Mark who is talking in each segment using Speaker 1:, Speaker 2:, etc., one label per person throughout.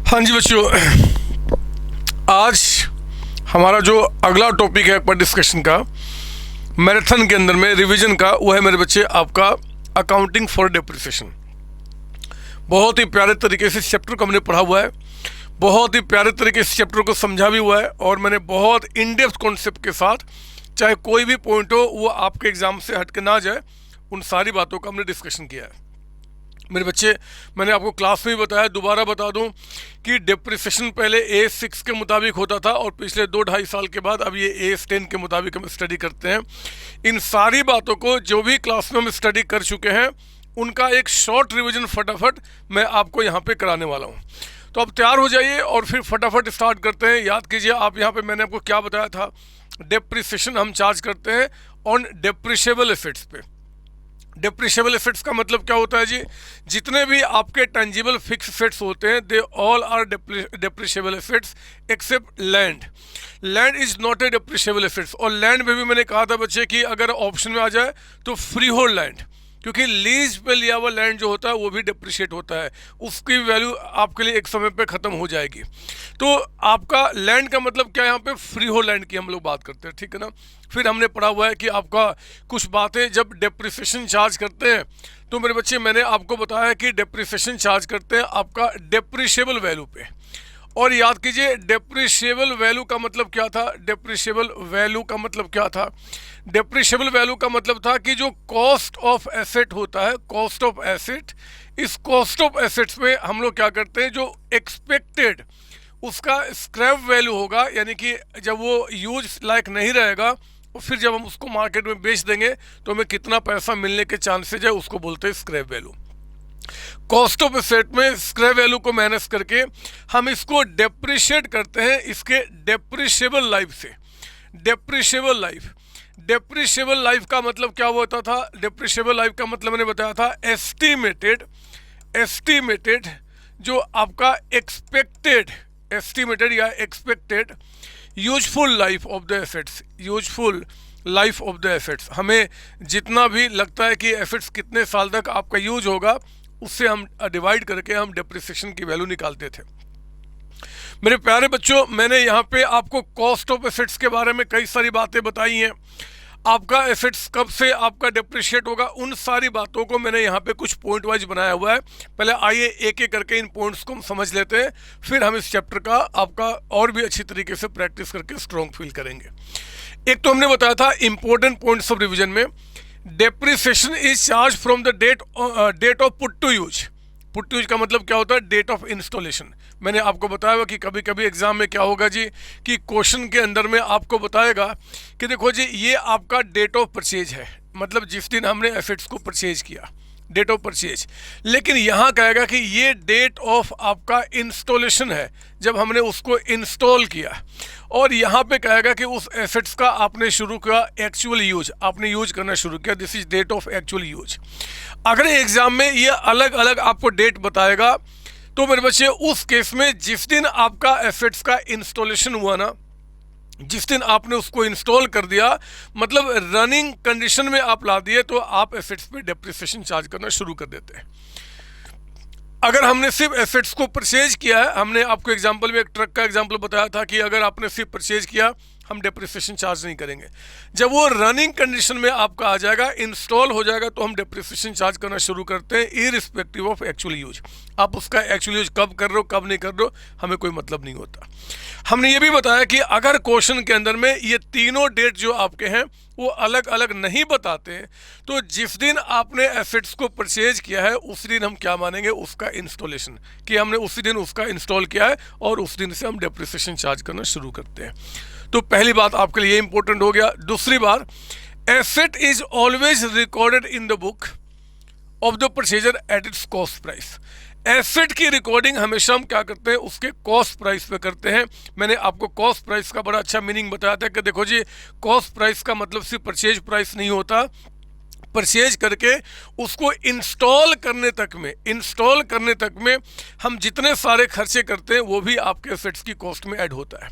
Speaker 1: हाँ जी बच्चों, आज हमारा जो अगला टॉपिक है पर डिस्कशन का मैराथन के अंदर में रिवीजन का, वो है मेरे बच्चे आपका अकाउंटिंग फॉर डेप्रिसिएशन। बहुत ही प्यारे तरीके से चैप्टर को हमने पढ़ा हुआ है, बहुत ही प्यारे तरीके से चैप्टर को समझा भी हुआ है, और मैंने बहुत इन डेप्थ कॉन्सेप्ट के साथ, चाहे कोई भी पॉइंट हो वो आपके एग्जाम से हट के ना जाए, उन सारी बातों का हमने डिस्कशन किया है। मेरे बच्चे, मैंने आपको क्लास में भी बताया, दोबारा बता दूं कि डेप्रिसिएशन पहले AS6 के मुताबिक होता था और पिछले 2-2.5 साल के बाद अब ये AS10 के मुताबिक हम स्टडी करते हैं। इन सारी बातों को जो भी क्लास में हम स्टडी कर चुके हैं उनका एक शॉर्ट रिवीजन फटाफट मैं आपको यहाँ पे कराने वाला हूँ। तो अब तैयार हो जाइए और फिर फटाफट स्टार्ट करते हैं। याद कीजिए आप यहाँ पे मैंने आपको क्या बताया था, डेप्रिसिएशन हम चार्ज करते हैं ऑन डेप्रिशिएबल एसेट्स पे। डेप्रिशिएबल एसेट्स का मतलब क्या होता है जी, जितने भी आपके टेंजिबल फिक्स एसेट्स होते हैं they all are depreciable assets except land. Land is not a depreciable assets. और लैंड में भी मैंने कहा था बच्चे कि अगर ऑप्शन में आ जाए तो फ्री होल्ड लैंड, क्योंकि लीज पे लिया हुआ लैंड जो होता है वो भी डेप्रिशिएट होता है, उसकी वैल्यू आपके लिए एक समय पे ख़त्म हो जाएगी। तो आपका लैंड का मतलब क्या है, यहाँ पे फ्री होल्ड लैंड की हम लोग बात करते हैं, ठीक है ना। फिर हमने पढ़ा हुआ है कि आपका कुछ बातें जब डेप्रिसिएशन चार्ज करते हैं तो मेरे बच्चे मैंने आपको बताया कि डेप्रिसिएशन चार्ज करते हैं आपका डेप्रिशिएबल वैल्यू पे। और याद कीजिए डेप्रिशिएबल वैल्यू का मतलब क्या था, डेप्रिशिएबल वैल्यू का मतलब क्या था, डेप्रिशिएबल वैल्यू का मतलब था कि जो कॉस्ट ऑफ एसेट होता है, कॉस्ट ऑफ एसेट, इस कॉस्ट ऑफ एसेट्स में हम लोग क्या करते हैं, जो एक्सपेक्टेड उसका स्क्रैप वैल्यू होगा, यानी कि जब वो यूज लायक नहीं रहेगा और फिर जब हम उसको मार्केट में बेच देंगे तो हमें कितना पैसा मिलने के चांसेज है, उसको बोलते हैं scrap value. Cost of asset में स्क्रैप वैल्यू को माइनस करके हम इसको डेप्रिशिएट करते हैं इसके डेप्रिशिएबल लाइफ से। डेप्रिशिएबल लाइफ, डेप्रिशिएबल लाइफ का मतलब क्या होता था, डेप्रिशिएबल लाइफ का मतलब मैंने बताया था एस्टिमेटेड जो आपका एस्टिमेटेड या expected useful life of the assets, useful life of the assets. हमें जितना भी लगता है कि एसेट्स कितने साल तक आपका यूज होगा उससे हम डिवाइड करके हम डेप्रिसिएशन की वैल्यू निकालते थे। मेरे प्यारे बच्चों, मैंने यहाँ पे आपको कॉस्ट ऑफ एसेट्स के बारे में कई सारी बातें बताई हैं। आपका एसेट्स कब से आपका डेप्रिशिएट होगा, उन सारी बातों को मैंने यहाँ पे कुछ पॉइंट वाइज बनाया हुआ है। पहले आइए एक एक करके इन पॉइंट्स को हम समझ लेते हैं, फिर हम इस चैप्टर का आपका और भी अच्छी तरीके से प्रैक्टिस करके स्ट्रॉन्ग फील करेंगे। एक तो हमने बताया था इंपॉर्टेंट पॉइंट्स ऑफ रिवीजन में, depreciation is charge from the date of put to use. Put to use का मतलब क्या होता है, डेट ऑफ इंस्टॉलेशन। मैंने आपको बताया हुआ कि कभी कभी एग्जाम में क्या होगा जी कि क्वेश्चन के अंदर में आपको बताएगा कि देखो जी ये आपका डेट ऑफ परचेज है, मतलब जिस दिन हमने एसेट्स को परचेज किया, डेट ऑफ परचेज। लेकिन यहाँ कहेगा कि ये डेट ऑफ आपका इंस्टॉलेशन है, जब हमने उसको इंस्टॉल किया। और यहाँ पे कहेगा कि उस एसेट्स का आपने शुरू किया एक्चुअल यूज, आपने यूज करना शुरू किया, this is date of actual use. अगर एग्जाम में ये अलग अलग आपको डेट बताएगा तो मेरे बच्चे उस केस में जिस दिन आपका एसेट्स का इंस्टॉलेशन हुआ ना, जिस दिन आपने उसको इंस्टॉल कर दिया, मतलब रनिंग कंडीशन में आप ला दिए, तो आप एसेट्स पे डेप्रिसिएशन चार्ज करना शुरू कर देते हैं। अगर हमने सिर्फ एसेट्स को परचेज किया है, हमने आपको एग्जांपल में एक ट्रक का एग्जांपल बताया था कि अगर आपने सिर्फ परचेज किया हम डेप्रिसिएशन चार्ज नहीं करेंगे। जब वो रनिंग कंडीशन में आपका आ जाएगा, इंस्टॉल हो जाएगा, तो हम डेप्रिसिएशन चार्ज करना शुरू करते हैं इररिस्पेक्टिव ऑफ एक्चुअल यूज। आप उसका एक्चुअल यूज कब कर रहे हो कब नहीं कर रहे हो हमें कोई मतलब नहीं होता। हमने ये भी बताया कि अगर क्वेश्चन के अंदर में ये तीनों डेट जो आपके हैं वो अलग अलग नहीं बताते हैं, तो जिस दिन आपने एसेट्स को परचेज किया है उस दिन हम क्या मानेंगे, उसका इंस्टॉलेशन, कि हमने उसी दिन उसका इंस्टॉल किया है और उस दिन से हम डेप्रिसिएशन चार्ज करना शुरू करते हैं। तो पहली बात आपके लिए इंपॉर्टेंट हो गया। दूसरी बात, asset is always recorded in the book of the purchaser at its cost price. Asset की रिकॉर्डिंग हमेशा हम क्या करते हैं, उसके कॉस्ट प्राइस पे करते हैं। मैंने आपको कॉस्ट प्राइस का बड़ा अच्छा मीनिंग बताया था कि देखो जी कॉस्ट प्राइस का मतलब सिर्फ परचेज प्राइस नहीं होता, परचेज करके उसको इंस्टॉल करने तक में हम जितने सारे खर्चे करते हैं वो भी आपके एसेट्स की कॉस्ट में ऐड होता है।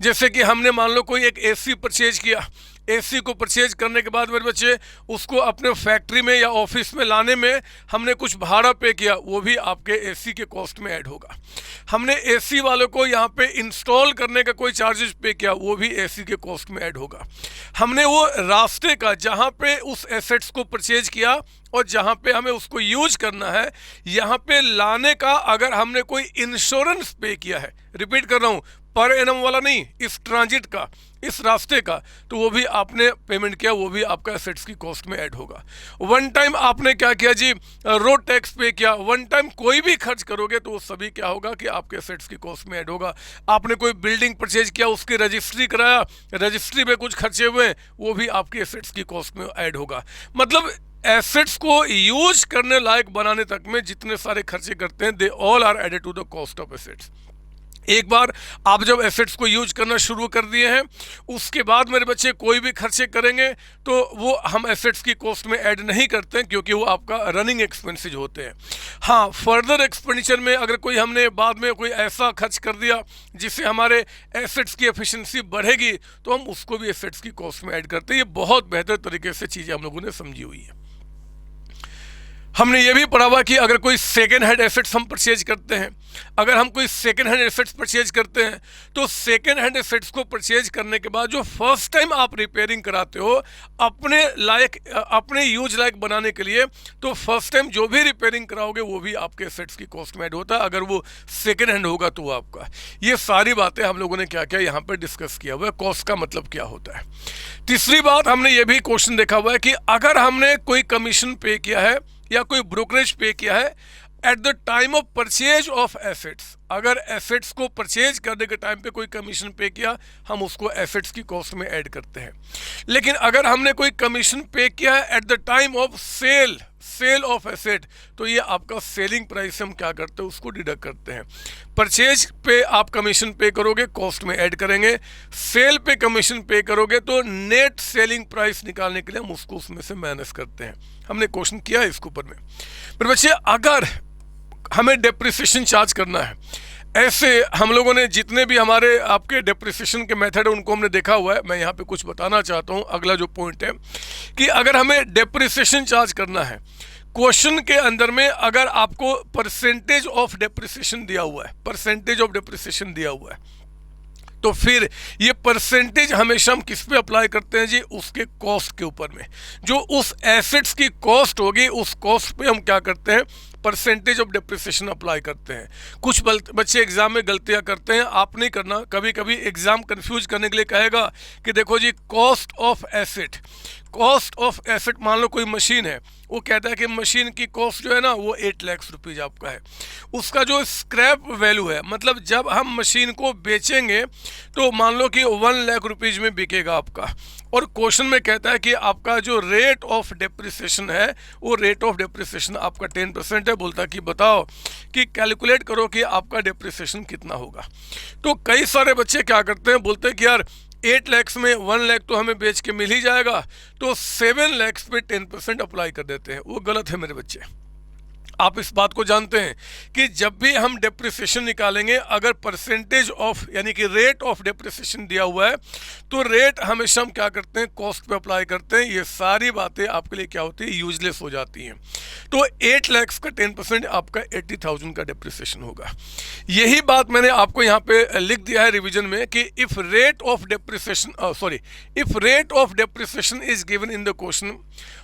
Speaker 1: जैसे कि हमने मान लो कोई एक एसी परचेज किया, एसी को परचेज करने के बाद मेरे बच्चे उसको अपने फैक्ट्री में या ऑफिस में लाने में हमने कुछ भाड़ा पे किया, वो भी आपके एसी के कॉस्ट में ऐड होगा। हमने एसी वालों को यहाँ पे इंस्टॉल करने का कोई चार्जेस पे किया, वो भी एसी के कॉस्ट में ऐड होगा। हमने वो रास्ते का जहाँ पे उस एसेट्स को परचेज किया और जहाँ पे हमें उसको यूज करना है, यहाँ पे लाने का अगर हमने कोई इंश्योरेंस पे किया है, रिपीट कर रहा हूँ, पर एनम वाला नहीं, इस ट्रांजिट का, इस रास्ते का, तो वो भी आपने पेमेंट किया, वो भी आपका एसेट्स की कॉस्ट में ऐड होगा। वन टाइम आपने क्या किया जी, रोड टैक्स पे किया। वन टाइम कोई भी खर्च करोगे तो वो सभी क्या होगा कि आपके एसेट्स की कॉस्ट में ऐड होगा। आपने कोई बिल्डिंग परचेज किया, उसकी रजिस्ट्री कराया, रजिस्ट्री में कुछ खर्चे हुए, वो भी आपके एसेट्स की कॉस्ट में ऐड होगा। मतलब एसेट्स को यूज करने लायक बनाने तक में जितने सारे खर्चे करते हैं, they all are added to the cost of assets. एक बार आप जब एसेट्स को यूज करना शुरू कर दिए हैं, उसके बाद मेरे बच्चे कोई भी खर्चे करेंगे तो वो हम एसेट्स की कॉस्ट में ऐड नहीं करते हैं, क्योंकि वो आपका रनिंग एक्सपेंसेस होते हैं। हाँ, फर्दर एक्सपेंडिचर में अगर कोई हमने बाद में कोई ऐसा खर्च कर दिया जिससे हमारे एसेट्स की एफिशिएंसी बढ़ेगी, तो हम उसको भी एसेट्स की कॉस्ट में ऐड करते हैं। ये बहुत बेहतर तरीके से चीज़ें हम लोगों ने समझी हुई है। हमने ये भी पढ़ा हुआ कि अगर कोई सेकेंड हैंड एसेट्स हम परचेज करते हैं, अगर हम कोई सेकेंड हैंड एसेट्स परचेज करते हैं, तो सेकेंड हैंड एसेट्स को परचेज करने के बाद जो फर्स्ट टाइम आप रिपेयरिंग कराते हो अपने लायक, अपने यूज लायक बनाने के लिए, तो फर्स्ट टाइम जो भी रिपेयरिंग कराओगे वो भी आपके एसेट्स की कॉस्ट में ऐड होता है। अगर वो सेकेंड हैंड होगा तो वो आपका। ये सारी बातें हम लोगों ने क्या क्या यहाँ पर डिस्कस किया हुआ है, कॉस्ट का मतलब क्या होता है। तीसरी बात, हमने ये भी क्वेश्चन देखा हुआ है कि अगर हमने कोई कमीशन पे किया है या कोई ब्रोकरेज पे किया है at the time of purchase of assets, अगर एसेट्स को परचेज करने के टाइम पे कोई कमीशन पे किया, हम उसको एसेट्स की कॉस्ट में ऐड करते हैं। लेकिन अगर हमने कोई कमीशन पे किया है at the time of sale of asset, तो ये आपका सेलिंग प्राइस हम क्या करते हैं, उसको डिडक्ट करते हैं। परचेज पे आप कमीशन पे करोगे, कॉस्ट में ऐड करेंगे। सेल पे कमीशन पे करोगे तो नेट सेलिंग प्राइस निकालने के लिए हम उसको उसमें से माइनस करते हैं। हमने क्वेश्चन किया है इसके ऊपर में। पर बच्चे, अगर हमें डेप्रिसिएशन चार्ज करना है, ऐसे हम लोगों ने जितने भी हमारे आपके डेप्रिसिएशन के मेथड है उनको हमने देखा हुआ है। मैं यहाँ पे कुछ बताना चाहता हूँ। अगला जो पॉइंट है कि अगर हमें डेप्रिसिएशन चार्ज करना है, क्वेश्चन के अंदर में अगर आपको परसेंटेज ऑफ डेप्रिसिएशन दिया हुआ है, परसेंटेज ऑफ डेप्रिसिएशन दिया हुआ है, तो फिर ये परसेंटेज हमेशा हम किस पे अप्लाई करते हैं जी, उसके कॉस्ट के ऊपर में। जो उस एसेट्स की कॉस्ट होगी, उस कॉस्ट पे हम क्या करते हैं, परसेंटेज ऑफ डेप्रिसिएशन अप्लाई करते हैं। कुछ बच्चे एग्जाम में गलतियां करते हैं, आप नहीं करना। कभी कभी एग्जाम कंफ्यूज करने के लिए कहेगा कि देखो जी, cost of asset, cost of asset, मान लो कोई मशीन है, वो कहता है कि मशीन की कॉस्ट जो है ना वो 8 लाख रुपीज़ आपका है। उसका जो स्क्रैप वैल्यू है, मतलब जब हम मशीन को बेचेंगे तो मान लो कि 1 लाख रुपीज़ में बिकेगा आपका, और क्वेश्चन में कहता है कि आपका जो रेट ऑफ डेप्रिसिएशन है, वो रेट ऑफ डेप्रिसिएशन आपका 10% है। बोलता है कि बताओ कि कैलकुलेट करो कि आपका डेप्रिसिएशन कितना होगा। तो कई सारे बच्चे क्या करते हैं, बोलते हैं कि यार 8 लाख में 1 लाख तो हमें बेच के मिल ही जाएगा, तो 7 लाख पे 10% अप्लाई कर देते हैं। वो गलत है मेरे बच्चे। आप इस बात को जानते हैं कि जब भी हम डेप्रिसिएशन निकालेंगे, अगर परसेंटेज ऑफ यानी कि रेट ऑफ डेप्रिसिएशन दिया हुआ है, तो रेट हमेशा हम क्या करते हैं, कॉस्ट पे अप्लाई करते हैं। ये सारी बातें आपके लिए क्या होती है, यूजलेस हो जाती हैं। तो 8 लाख का 10% आपका 80,000 का डेप्रिसिएशन होगा। यही बात मैंने आपको यहाँ पे लिख दिया है रिविजन में कि if rate of depreciation is given in the question,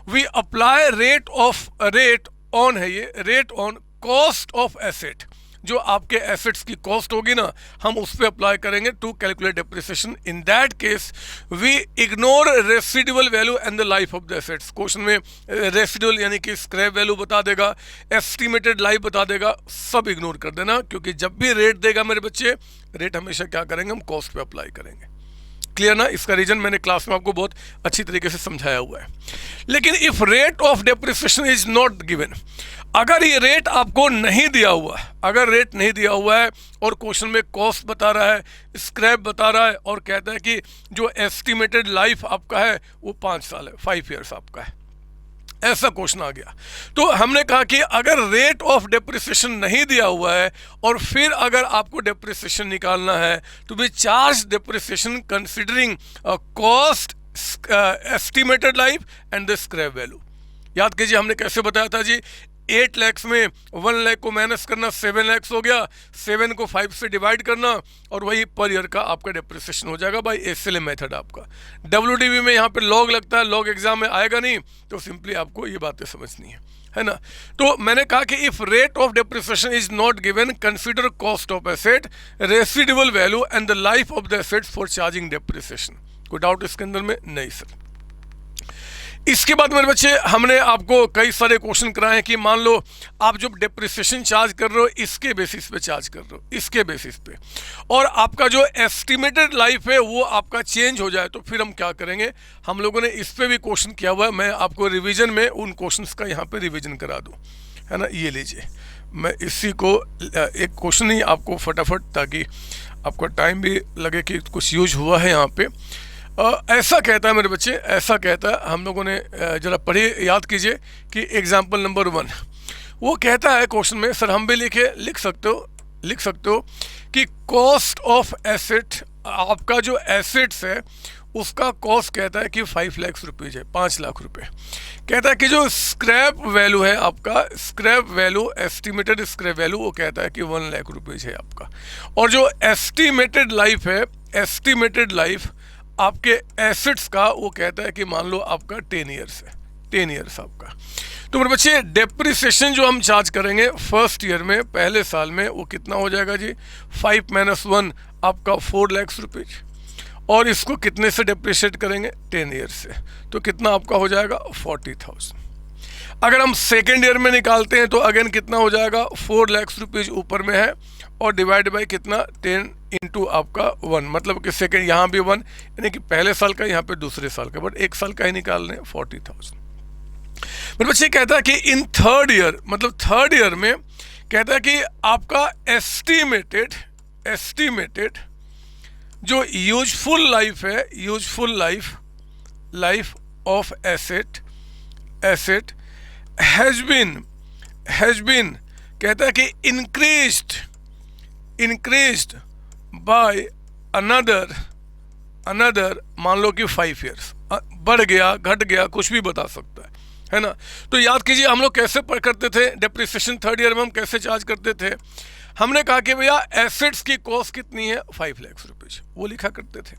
Speaker 1: we apply rate on है, ये rate on cost of asset. जो आपके एसेट्स की कॉस्ट होगी ना, हम उस पर अप्लाई करेंगे to calculate depreciation. In that case we ignore residual value and the life of the assets. Question में रेसिडुअल यानी कि स्क्रैप वैल्यू बता देगा, एस्टिमेटेड लाइफ बता देगा, सब इग्नोर कर देना, क्योंकि जब भी रेट देगा मेरे बच्चे, रेट हमेशा क्या करेंगे, हम कॉस्ट पे अप्लाई करेंगे। क्लियर ना? इसका रीजन मैंने क्लास में आपको बहुत अच्छी तरीके से समझाया हुआ है। लेकिन if rate of depreciation is not given, अगर ये रेट आपको नहीं दिया हुआ, अगर रेट नहीं दिया हुआ है और क्वेश्चन में कॉस्ट बता रहा है, स्क्रैप बता रहा है, और कहता है कि जो एस्टिमेटेड लाइफ आपका है वो 5 साल है, 5 ईयर्स आपका है, ऐसा क्वेश्चन आ गया, तो हमने कहा कि अगर रेट ऑफ डेप्रिसिएशन नहीं दिया हुआ है और फिर अगर आपको डेप्रिसिएशन निकालना है, तो we charge depreciation considering cost estimated life and the scrap value. याद कीजिए हमने कैसे बताया था जी, 8 लाख में 1 लाख को माइनस करना 7 लाख हो गया, 7 को 5 से डिवाइड करना और वही पर ईयर का आपका डेप्रिसिएशन हो जाएगा बाय एसएलए मेथड आपका। डब्ल्यूडीवी में यहाँ पे लॉग लगता है, लॉग एग्जाम में आएगा नहीं, तो सिंपली आपको ये बातें समझनी है ना। तो मैंने कहा कि if rate of depreciation is not given, consider cost of asset, residual value and the life of the asset for charging depreciation. कोई डाउट इसके अंदर में? नहीं सर। इसके बाद मेरे बच्चे हमने आपको कई सारे क्वेश्चन कराए हैं कि मान लो आप जो डेप्रिसिएशन चार्ज कर रहे हो इसके बेसिस पे चार्ज कर रहे हो, इसके बेसिस पे, और आपका जो एस्टिमेटेड लाइफ है वो आपका चेंज हो जाए, तो फिर हम क्या करेंगे? हम लोगों ने इस पे भी क्वेश्चन किया हुआ है, मैं आपको रिवीजन में उन क्वेश्चंस का यहाँ पे रिवीजन करा दूँ, है ना। ये लीजिए, मैं इसी को एक क्वेश्चन ही आपको फटाफट, ताकि आपका टाइम भी लगे कि कुछ यूज हुआ है यहाँ पे। ऐसा कहता है मेरे बच्चे, ऐसा कहता है, हम लोगों ने ज़रा पढ़िए, याद कीजिए कि एग्जाम्पल नंबर 1 वो कहता है क्वेश्चन में, सर हम भी लिख सकते हो कि कॉस्ट ऑफ एसेट, आपका जो एसेट्स है उसका कॉस्ट कहता है कि 5 लाख रुपीज़ है, 5 लाख रुपए। कहता है कि जो स्क्रैप वैल्यू है आपका, scrap value, estimated scrap value, वो कहता है कि 1 लाख रुपीज़ है आपका। और जो एस्टिमेटेड लाइफ है, एस्टिमेटेड लाइफ आपके एसेट्स का, वो कहता है कि मान लो आपका 10 ईयर्स है, 10 ईयर्स आपका। तो मेरे बच्चे डेप्रिसिएशन जो हम चार्ज करेंगे फर्स्ट ईयर में, पहले साल में, वो कितना हो जाएगा जी? 5 - 1 आपका 4 लाख रुपीज़, और इसको कितने से डेप्रिशिएट करेंगे? 10 ईयर्स से, तो कितना आपका हो जाएगा? 40,000। अगर हम सेकेंड ईयर में निकालते हैं तो अगेन कितना हो जाएगा? 4 लाख रुपीज़ ऊपर में है, और डिवाइड बाई कितना? 10 इंटू आपका 1, मतलब कि सेकेंड यहाँ भी 1, यानी कि पहले साल का, यहाँ पे दूसरे साल का, बट एक साल का ही निकाल रहे हैं, 40,000। मेरे बच्चे कहता है कि इन थर्ड ईयर, मतलब थर्ड ईयर में कहता है कि आपका एस्टिमेटेड जो यूजफुल लाइफ है, useful life of asset has been कहता है कि इंक्रीज्ड बाय अनदर मान लो कि 5 ईयर्स, बढ़ गया, घट गया, कुछ भी बता सकता है ना। तो याद कीजिए हम लोग कैसे करते थे डेप्रिसिएशन थर्ड ईयर में, हम कैसे चार्ज करते थे? हमने कहा कि भैया एसेट्स की कॉस्ट कितनी है? 5 लाख रुपीज, वो लिखा करते थे।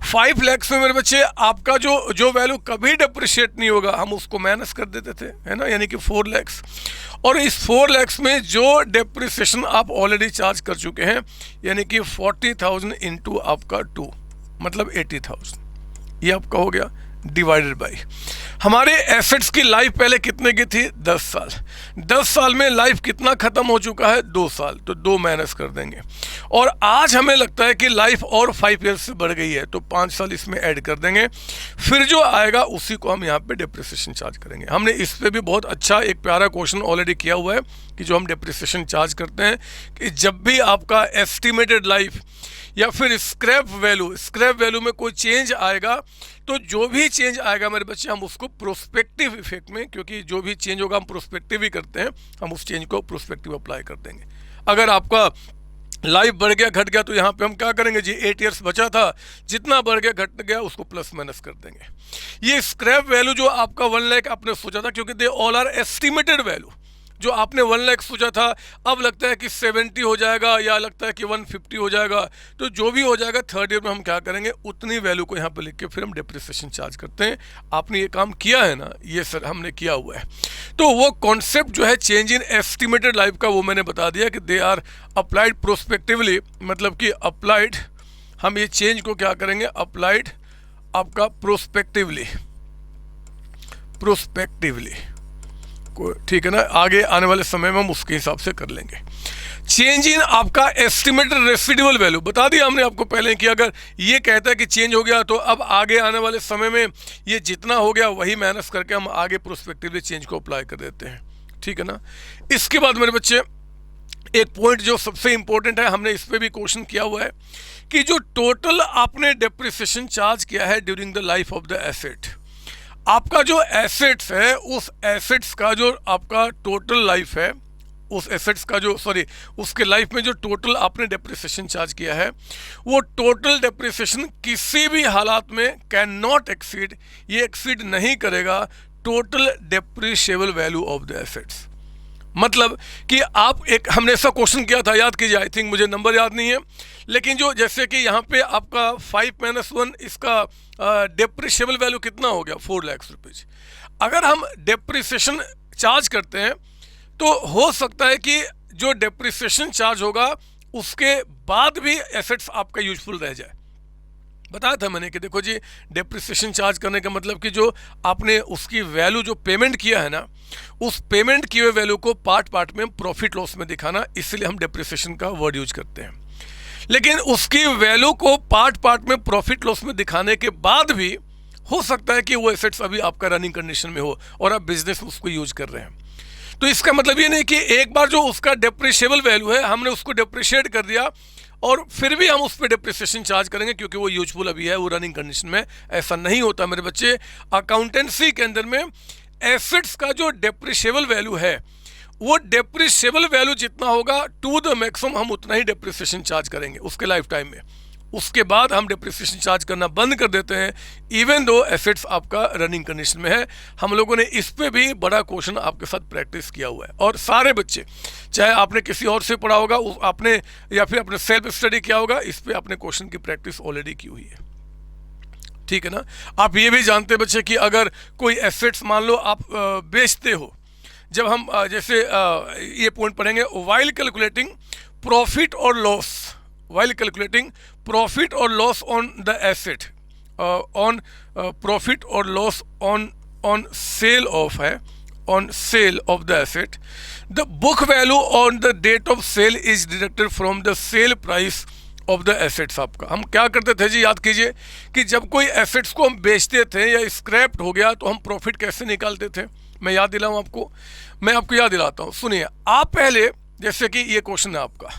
Speaker 1: 5 लाख में मेरे बच्चे आपका जो वैल्यू कभी डेप्रिशिएट नहीं होगा, हम उसको माइनस कर देते थे, है ना, यानी कि 4 लाख। और इस 4 लाख में जो डेप्रिसिएशन आप ऑलरेडी चार्ज कर चुके हैं, यानी कि 40,000 इंटू आपका 2, मतलब 80,000, ये आपका हो गया, डिवाइडेड बाई हमारे एसेट्स की लाइफ पहले कितने की थी? 10 साल। 10 साल में लाइफ कितना खत्म हो चुका है? 2 साल, तो 2 माइनस कर देंगे। और आज हमें लगता है कि लाइफ और 5 ईयर्स से बढ़ गई है, तो 5 साल इसमें ऐड कर देंगे, फिर जो आएगा उसी को हम यहाँ पे डेप्रिसिएशन चार्ज करेंगे। हमने इस पे भी बहुत अच्छा एक प्यारा क्वेश्चन ऑलरेडी किया हुआ है कि जो हम डेप्रिसिएशन चार्ज करते हैं कि जब भी आपका एस्टिमेटेड लाइफ या फिर स्क्रैप वैल्यू में कोई चेंज आएगा, तो जो भी चेंज आएगा मेरे बच्चे, हम उसको प्रोस्पेक्टिव इफेक्ट में, क्योंकि जो भी चेंज होगा हम प्रोस्पेक्टिव ही करते हैं, हम उस चेंज को प्रोस्पेक्टिव अप्लाई कर देंगे। अगर आपका लाइफ बढ़ गया, घट गया, तो यहाँ पे हम क्या करेंगे जी? 8 ईयर्स बचा था, जितना बढ़ गया, घट गया, उसको प्लस माइनस कर देंगे। ये स्क्रैप वैल्यू जो आपका 1 लाख आपने सोचा था, क्योंकि they all are estimated value, जो आपने 1 लाख सोचा था अब लगता है कि 70 हो जाएगा, या लगता है कि 150 हो जाएगा, तो जो भी हो जाएगा थर्ड ईयर में हम क्या करेंगे? उतनी वैल्यू को यहाँ पे लिख के फिर हम डेप्रिसिएशन चार्ज करते हैं। आपने ये काम किया है ना? ये सर हमने किया हुआ है। तो वो कॉन्सेप्ट जो है चेंज इन एस्टिमेटेड लाइफ का, वो मैंने बता दिया कि दे आर अप्लाइड प्रोस्पेक्टिवली, मतलब कि अप्लाइड, हम ये चेंज को क्या करेंगे? अप्लाइड आपका प्रोस्पेक्टिवली, ठीक है ना। आगे आने वाले समय में हम उसके हिसाब से कर लेंगे। चेंज इन आपका एस्टिमेटेड रेसिडुअल वैल्यू बता दिया हमने आपको पहले कि अगर ये कहता है कि चेंज हो गया, तो अब आगे आने वाले समय में ये जितना हो गया वही माइनस करके हम आगे प्रोस्पेक्टिवली चेंज को अप्लाई कर देते हैं, ठीक है ना। इसके बाद मेरे बच्चे एक पॉइंट जो सबसे इंपॉर्टेंट है, हमने इस पर भी क्वेश्चन किया हुआ है कि जो टोटल आपने डेप्रिसिएशन चार्ज किया है during the life of the asset, आपका जो एसेट्स है, उस एसेट्स का जो आपका टोटल लाइफ है उस एसेट्स का जो उसके लाइफ में जो टोटल आपने डेप्रिसिएशन चार्ज किया है, वो टोटल डेप्रिसिएशन किसी भी हालात में कैन नॉट एक्सीड, ये एक्सीड नहीं करेगा total depreciable value of the assets. मतलब कि आप एक, हमने ऐसा क्वेश्चन किया था, याद कीजिए, आई थिंक मुझे नंबर याद नहीं है, लेकिन जो जैसे कि यहाँ पे आपका 5 - 1 इसका डेप्रिशिएबल वैल्यू कितना हो गया, 4 लाख रुपीज। अगर हम डेप्रिसिएशन चार्ज करते हैं तो हो सकता है कि जो डेप्रिसिएशन चार्ज होगा उसके बाद भी एसेट्स आपका यूजफुल रह जाए। बताया था मैंने कि देखो जी, डेप्रिसिएशन चार्ज करने का मतलब कि जो आपने उसकी वैल्यू जो पेमेंट किया है ना, उस पेमेंट किए हुए वैल्यू को पार्ट पार्ट में प्रॉफिट लॉस में दिखाना, इसलिए हम डेप्रिसिएशन का वर्ड यूज करते हैं। लेकिन उसकी वैल्यू को पार्ट पार्ट में प्रॉफिट लॉस में दिखाने के बाद भी हो सकता है कि वो एसेट्स अभी आपका रनिंग कंडीशन में हो और आप बिजनेस में उसको यूज कर रहे हैं। तो इसका मतलब ये नहीं कि एक बार जो उसका डेप्रिशिएबल वैल्यू है हमने उसको डेप्रिशिएट कर दिया और फिर भी हम उस पर डेप्रिसिएशन चार्ज करेंगे क्योंकि वो यूजफुल अभी है, वो रनिंग कंडीशन में। ऐसा नहीं होता मेरे बच्चे। अकाउंटेंसी के अंदर में एसेट्स का जो डेप्रिशिएबल वैल्यू है, वो डेप्रिशिएबल वैल्यू जितना होगा टू द मैक्सिमम हम उतना ही डेप्रिसिएशन चार्ज करेंगे उसके लाइफ टाइम में। उसके बाद हम डेप्रिसिएशन चार्ज करना बंद कर देते हैं इवन दो एसेट्स आपका रनिंग कंडीशन में है। हम लोगों ने इस पे भी बड़ा क्वेश्चन आपके साथ प्रैक्टिस किया हुआ है और सारे बच्चे, चाहे आपने किसी और से पढ़ा होगा आपने या फिर अपने सेल्फ स्टडी किया होगा, इस पे आपने क्वेश्चन की प्रैक्टिस ऑलरेडी की हुई है। ठीक है ना। आप ये भी जानते हैं बच्चे कि अगर कोई एसेट्स मान लो आप बेचते हो, जब हम जैसे ये पॉइंट पढ़ेंगे, वाइल कैलकुलेटिंग प्रॉफिट और loss, while calculating profit or loss on the asset, on profit or loss on sale of on sale of the asset, the book value on the date of sale is deducted from the sale price of the assets। आपका हम क्या करते थे जी, याद कीजिए कि जब कोई एसेट्स को हम बेचते थे या स्क्रैप्ड हो गया तो हम प्रॉफिट कैसे निकालते थे। मैं याद दिलाऊं आपको, मैं आपको याद दिलाता हूं। सुनिए, आप पहले, जैसे कि ये क्वेश्चन है आपका,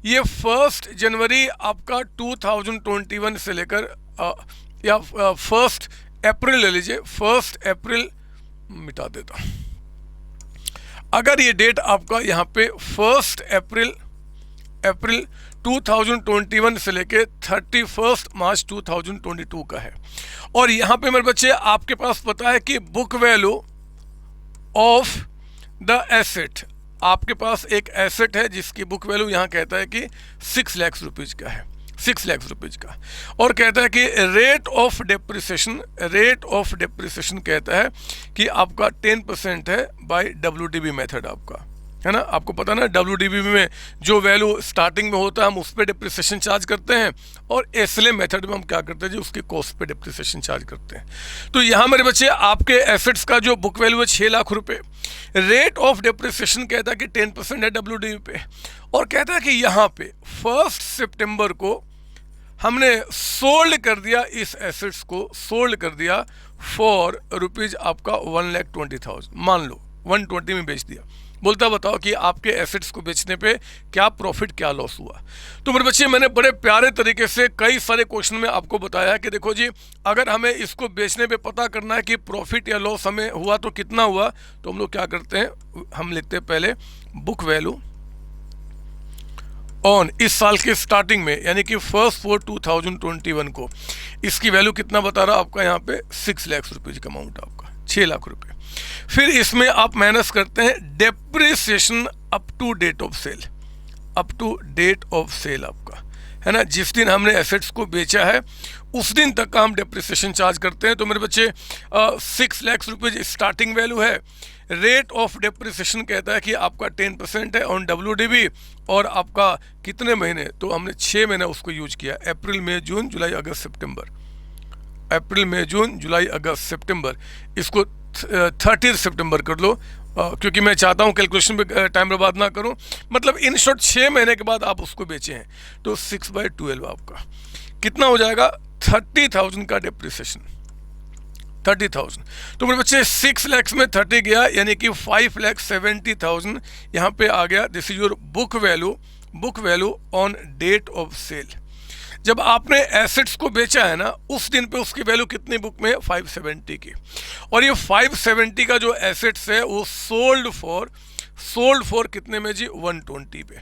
Speaker 1: ये 1 जनवरी आपका 2021 से लेकर या 1 अप्रैल ले लीजिए, 1 अप्रैल मिटा देता हूँ। अगर ये डेट आपका यहाँ पे 1 अप्रैल 2021 से लेकर 31 मार्च 2022 का है, और यहाँ पे मेरे बच्चे आपके पास पता है कि book value of the asset, आपके पास एक एसेट है जिसकी बुक वैल्यू यहाँ कहता है कि 6 लाख रुपीज़ का है, 6 लाख रुपीज़ का, और कहता है कि रेट ऑफ डेप्रिसिएशन कहता है कि आपका 10% है बाय WDV मेथड आपका, है ना। आपको पता ना WDV में जो वैल्यू स्टार्टिंग में होता है हम उस पर डेप्रिसिएशन चार्ज करते हैं, और SLA मेथड में हम क्या करते हैं जी, उसकी कॉस्ट पे डेप्रिसिएशन चार्ज करते हैं। तो यहाँ मेरे बच्चे आपके एसेट्स का जो बुक वैल्यू है 6 लाख रुपए, रेट ऑफ डेप्रिसिएशन कहता है कि 10% है WDV पे, और कहता है कि यहाँ पे 1 सितंबर को हमने सोल्ड कर दिया, इस एसेट्स को सोल्ड कर दिया फॉर रुपीज़ आपका 1,20,000, मान लो 120 में बेच दिया। बोलता बताओ कि आपके एसेट्स को बेचने पे क्या प्रॉफिट क्या लॉस हुआ। तो मेरे बच्चे मैंने बड़े प्यारे तरीके से कई सारे क्वेश्चन में आपको बताया कि देखो जी, अगर हमें इसको बेचने पे पता करना है कि प्रॉफिट या लॉस हमें हुआ तो कितना हुआ, तो हम लोग क्या करते हैं, हम लिखते हैं पहले बुक वैल्यू ऑन इस साल के स्टार्टिंग में, यानी कि 1/4/2021 को इसकी वैल्यू कितना बता रहा आपका यहाँ पे 6 लाख रुपीज़ का अमाउंट आपका 6 लाख रुपए। फिर इसमें आप माइनस करते हैं depreciation up to date of sale, up to date of sale आपका, है ना। जिस दिन हमने एसेट्स को बेचा है उस दिन तक का हम डेप्रिसिएशन चार्ज करते हैं। तो मेरे बच्चे 6 लाख रुपीज़ स्टार्टिंग वैल्यू है, रेट ऑफ डेप्रिसिएशन कहता है कि आपका 10% है ऑन WDV, और आपका कितने महीने, तो हमने 6 महीने उसको यूज किया, अप्रैल मई जून जुलाई अगस्त सितंबर, अप्रैल मई जून जुलाई अगस्त सितंबर, इसको 30 सितंबर कर लो, क्योंकि मैं चाहता हूँ कैलकुलेशन पे टाइम बर्बाद ना करूँ। मतलब इन शॉर्ट 6 महीने के बाद आप उसको बेचे हैं, तो 6/12 आपका कितना हो जाएगा, 30,000 का डेप्रिसिएशन, 30,000। तो मेरे बच्चे 6 लाख में 30 गया, यानी कि 5,70,000 यहाँ पे आ गया। This is your book value on date of sale. जब आपने एसेट्स को बेचा है ना, उस दिन पे उसकी वैल्यू कितनी बुक में है, 570 की, और ये 570 का जो एसेट्स है वो सोल्ड फॉर सोल्ड फॉर कितने में जी, 120 पे।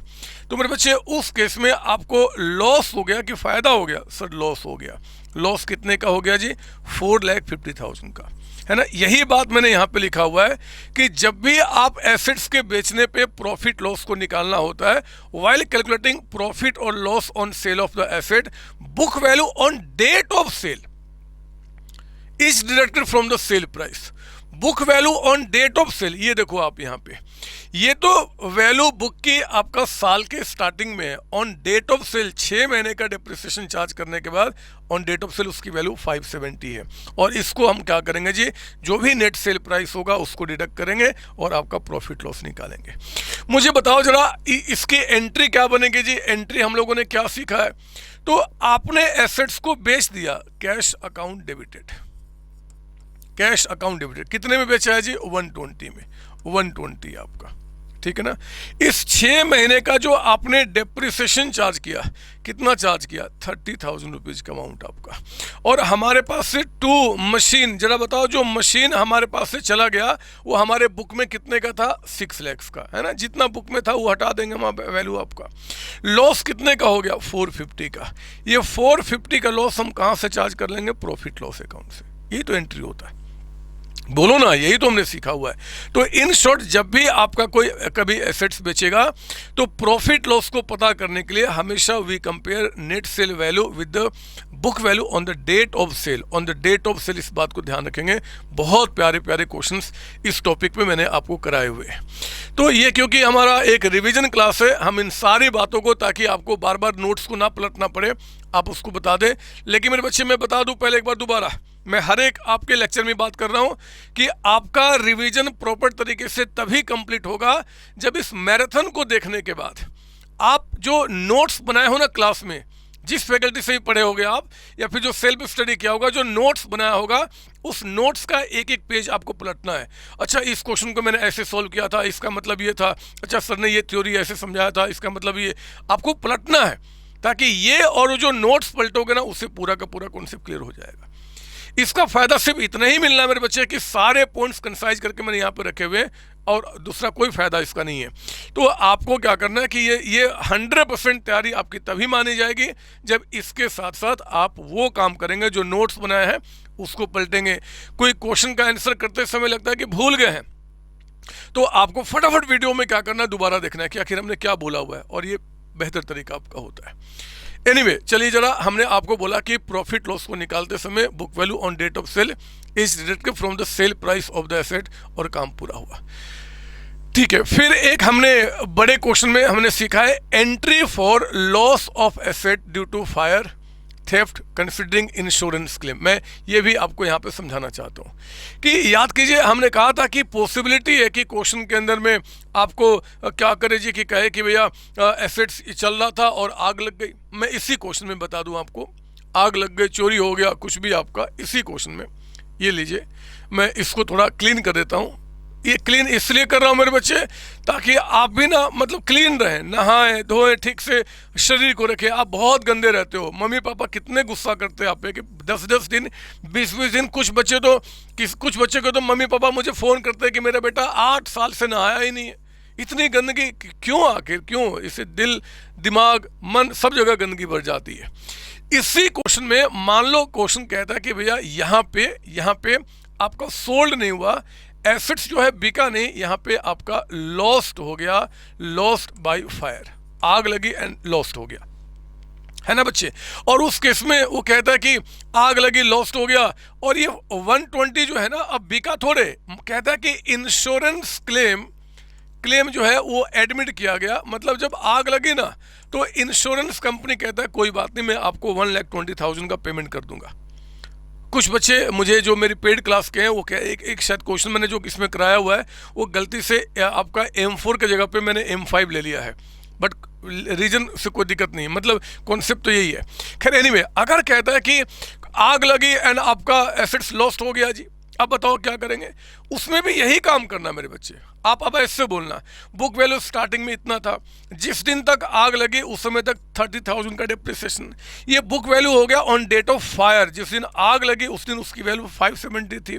Speaker 1: तो मेरे बच्चे उस केस में आपको लॉस हो गया कि फायदा हो गया, सर लॉस हो गया। लॉस कितने का हो गया जी, 4,50,000 का, है ना। यही बात मैंने यहाँ पे लिखा हुआ है कि जब भी आप एसेट्स के बेचने पे प्रॉफिट लॉस को निकालना होता है, व्हाइल कैलकुलेटिंग प्रॉफिट और loss on sale of the asset, book value on date of sale is deducted from the sale price. Book value on date of sale, ये देखो आप यहाँ पे, ये तो वैल्यू बुक की आपका साल के स्टार्टिंग में है। ऑन डेट ऑफ सेल 6 महीने का डिप्रिसिएशन चार्ज करने के बाद ऑन डेट ऑफ सेल उसकी वैल्यू 570 है। और इसको हम क्या करेंगे जी, जो भी नेट सेल प्राइस होगा उसको डिडक्ट करेंगे और आपका प्रॉफिट लॉस निकालेंगे। मुझे बताओ जरा इसकी एंट्री क्या बनेगी जी। एंट्री हम लोगों ने क्या सीखा है, तो आपने एसेट्स को बेच दिया, cash account debited, cash account debited कितने में बेचा है जी, 120 में, 120 आपका, ठीक है ना। इस 6 महीने का जो आपने डेप्रिसिएशन चार्ज किया, कितना चार्ज किया, 30,000 रुपीज का अमाउंट आपका। और हमारे पास से 2 मशीन, जरा बताओ जो मशीन हमारे पास से चला गया वो हमारे बुक में कितने का था, 6 लाख का, है ना। जितना बुक में था वो हटा देंगे हम वैल्यू आपका। लॉस कितने का हो गया, 450 का। ये 450 का लॉस हम कहाँ से चार्ज कर लेंगे, प्रॉफिट लॉस अकाउंट से। यही तो एंट्री होता है, बोलो ना, यही तो हमने सीखा हुआ है। तो इन शॉर्ट जब भी आपका कोई कभी एसेट्स बेचेगा तो प्रॉफिट लॉस को पता करने के लिए हमेशा we compare net sale value with the book value on the date of sale. On the date of sale, इस बात को ध्यान रखेंगे। बहुत प्यारे प्यारे क्वेश्चंस इस टॉपिक पे मैंने आपको कराए हुए हैं। तो ये क्योंकि हमारा एक रिवीजन क्लास है, हम इन सारी बातों को, ताकि आपको बार बार नोट्स को ना पलटना पड़े, आप उसको बता दें। लेकिन मेरे बच्चे मैं बता दूं पहले एक बार दोबारा, मैं हर एक आपके लेक्चर में बात कर रहा हूं कि आपका रिवीजन प्रॉपर तरीके से तभी कंप्लीट होगा जब इस मैराथन को देखने के बाद आप जो नोट्स बनाए हो ना क्लास में, जिस फैकल्टी से भी पढ़े होगे आप, या फिर जो सेल्फ स्टडी किया होगा, जो नोट्स बनाया होगा, उस नोट्स का एक एक पेज आपको पलटना है। अच्छा, इस क्वेश्चन को मैंने ऐसे सॉल्व किया था, इसका मतलब ये था, अच्छा सर ने ये थ्योरी ऐसे समझाया था, इसका मतलब ये, आपको पलटना है, ताकि ये और जो नोट्स पलटोगे ना उससे पूरा का पूरा कॉन्सेप्ट क्लियर हो जाएगा। इसका फायदा सिर्फ इतना ही मिलना है मेरे बच्चे कि सारे पॉइंट्स कंसाइज करके मैंने यहाँ पे रखे हुए, और दूसरा कोई फायदा इसका नहीं है। तो आपको क्या करना है कि ये 100% तैयारी आपकी तभी मानी जाएगी जब इसके साथ साथ आप वो काम करेंगे जो नोट्स बनाए हैं उसको पलटेंगे। कोई क्वेश्चन का आंसर करते समय लगता है कि भूल गए हैं, तो आपको फटाफट वीडियो में क्या करना है, दोबारा देखना है कि आखिर हमने क्या बोला हुआ है, और ये बेहतर तरीका आपका होता है। एनीवे, चलिए जरा, हमने आपको बोला कि प्रॉफिट लॉस को निकालते समय book value on date of sale is deducted from the sale price of the asset, और काम पूरा हुआ। ठीक है, फिर एक हमने बड़े क्वेश्चन में हमने सीखा है entry for loss of asset due to fire, theft, considering insurance claim. मैं ये भी आपको यहाँ पे समझाना चाहता हूँ कि याद कीजिए, हमने कहा था कि पॉसिबिलिटी है कि क्वेश्चन के अंदर में आपको क्या करे जी, कि कहे कि भैया एसेट्स चल रहा था और आग लग गई। मैं इसी क्वेश्चन में बता दूँ आपको, आग लग गई, चोरी हो गया, कुछ भी आपका इसी क्वेश्चन में। ये लीजिए, मैं इसको थोड़ा क्लीन कर देता हूँ। ये क्लीन इसलिए कर रहा हूँ मेरे बच्चे, ताकि आप भी ना मतलब क्लीन रहें, नहाएं धोएं, ठीक से शरीर को रखें। आप बहुत गंदे रहते हो, मम्मी पापा कितने गुस्सा करते हैं आप पे कि 10-10 दिन 20-20 दिन, कुछ बच्चे को तो मम्मी पापा मुझे फ़ोन करते हैं कि मेरा बेटा 8 साल से नहाया ही नहीं है। इतनी गंदगी क्यों, आखिर क्यों? इससे दिल, दिमाग, मन, सब जगह गंदगी भर जाती है। इसी क्वेश्चन में मान लो क्वेश्चन कहता है कि भैया यहाँ पे आपका सोल्ड नहीं हुआ, एसेट्स जो है बिका नहीं, यहाँ पे आपका लॉस्ट हो गया, लॉस्ट बाय फायर, आग लगी एंड लॉस्ट हो गया, है ना बच्चे। और उस केस में वो कहता है कि आग लगी, लॉस्ट हो गया, और ये 120 जो है ना अब बिका थोड़े, कहता है कि इंश्योरेंस क्लेम जो है वो एडमिट किया गया। मतलब जब आग लगी ना तो इंश्योरेंस कंपनी कहता है कोई बात नहीं, मैं आपको 1,20,000 का पेमेंट कर दूंगा। कुछ बच्चे मुझे जो मेरी पेड क्लास के हैं वो एक शायद क्वेश्चन मैंने जो इसमें कराया हुआ है वो गलती से आपका M4 के जगह पे मैंने M5 ले लिया है, बट रीजन से कोई दिक्कत नहीं, मतलब कॉन्सेप्ट तो यही है। खैर एनीवे, अगर कहता है कि आग लगी एंड आपका एसेट्स लॉस्ट हो गया जी, अब बताओ क्या करेंगे? उसमें भी यही काम करना मेरे बच्चे। आप अब ऐसे बोलना, बुक वैल्यू स्टार्टिंग में इतना था, जिस दिन तक आग लगी उस समय तक 30,000 का डिप्रिसिएशन, ये बुक वैल्यू हो गया ऑन डेट ऑफ फायर, जिस दिन आग लगी उस दिन उसकी वैल्यू 570 थी।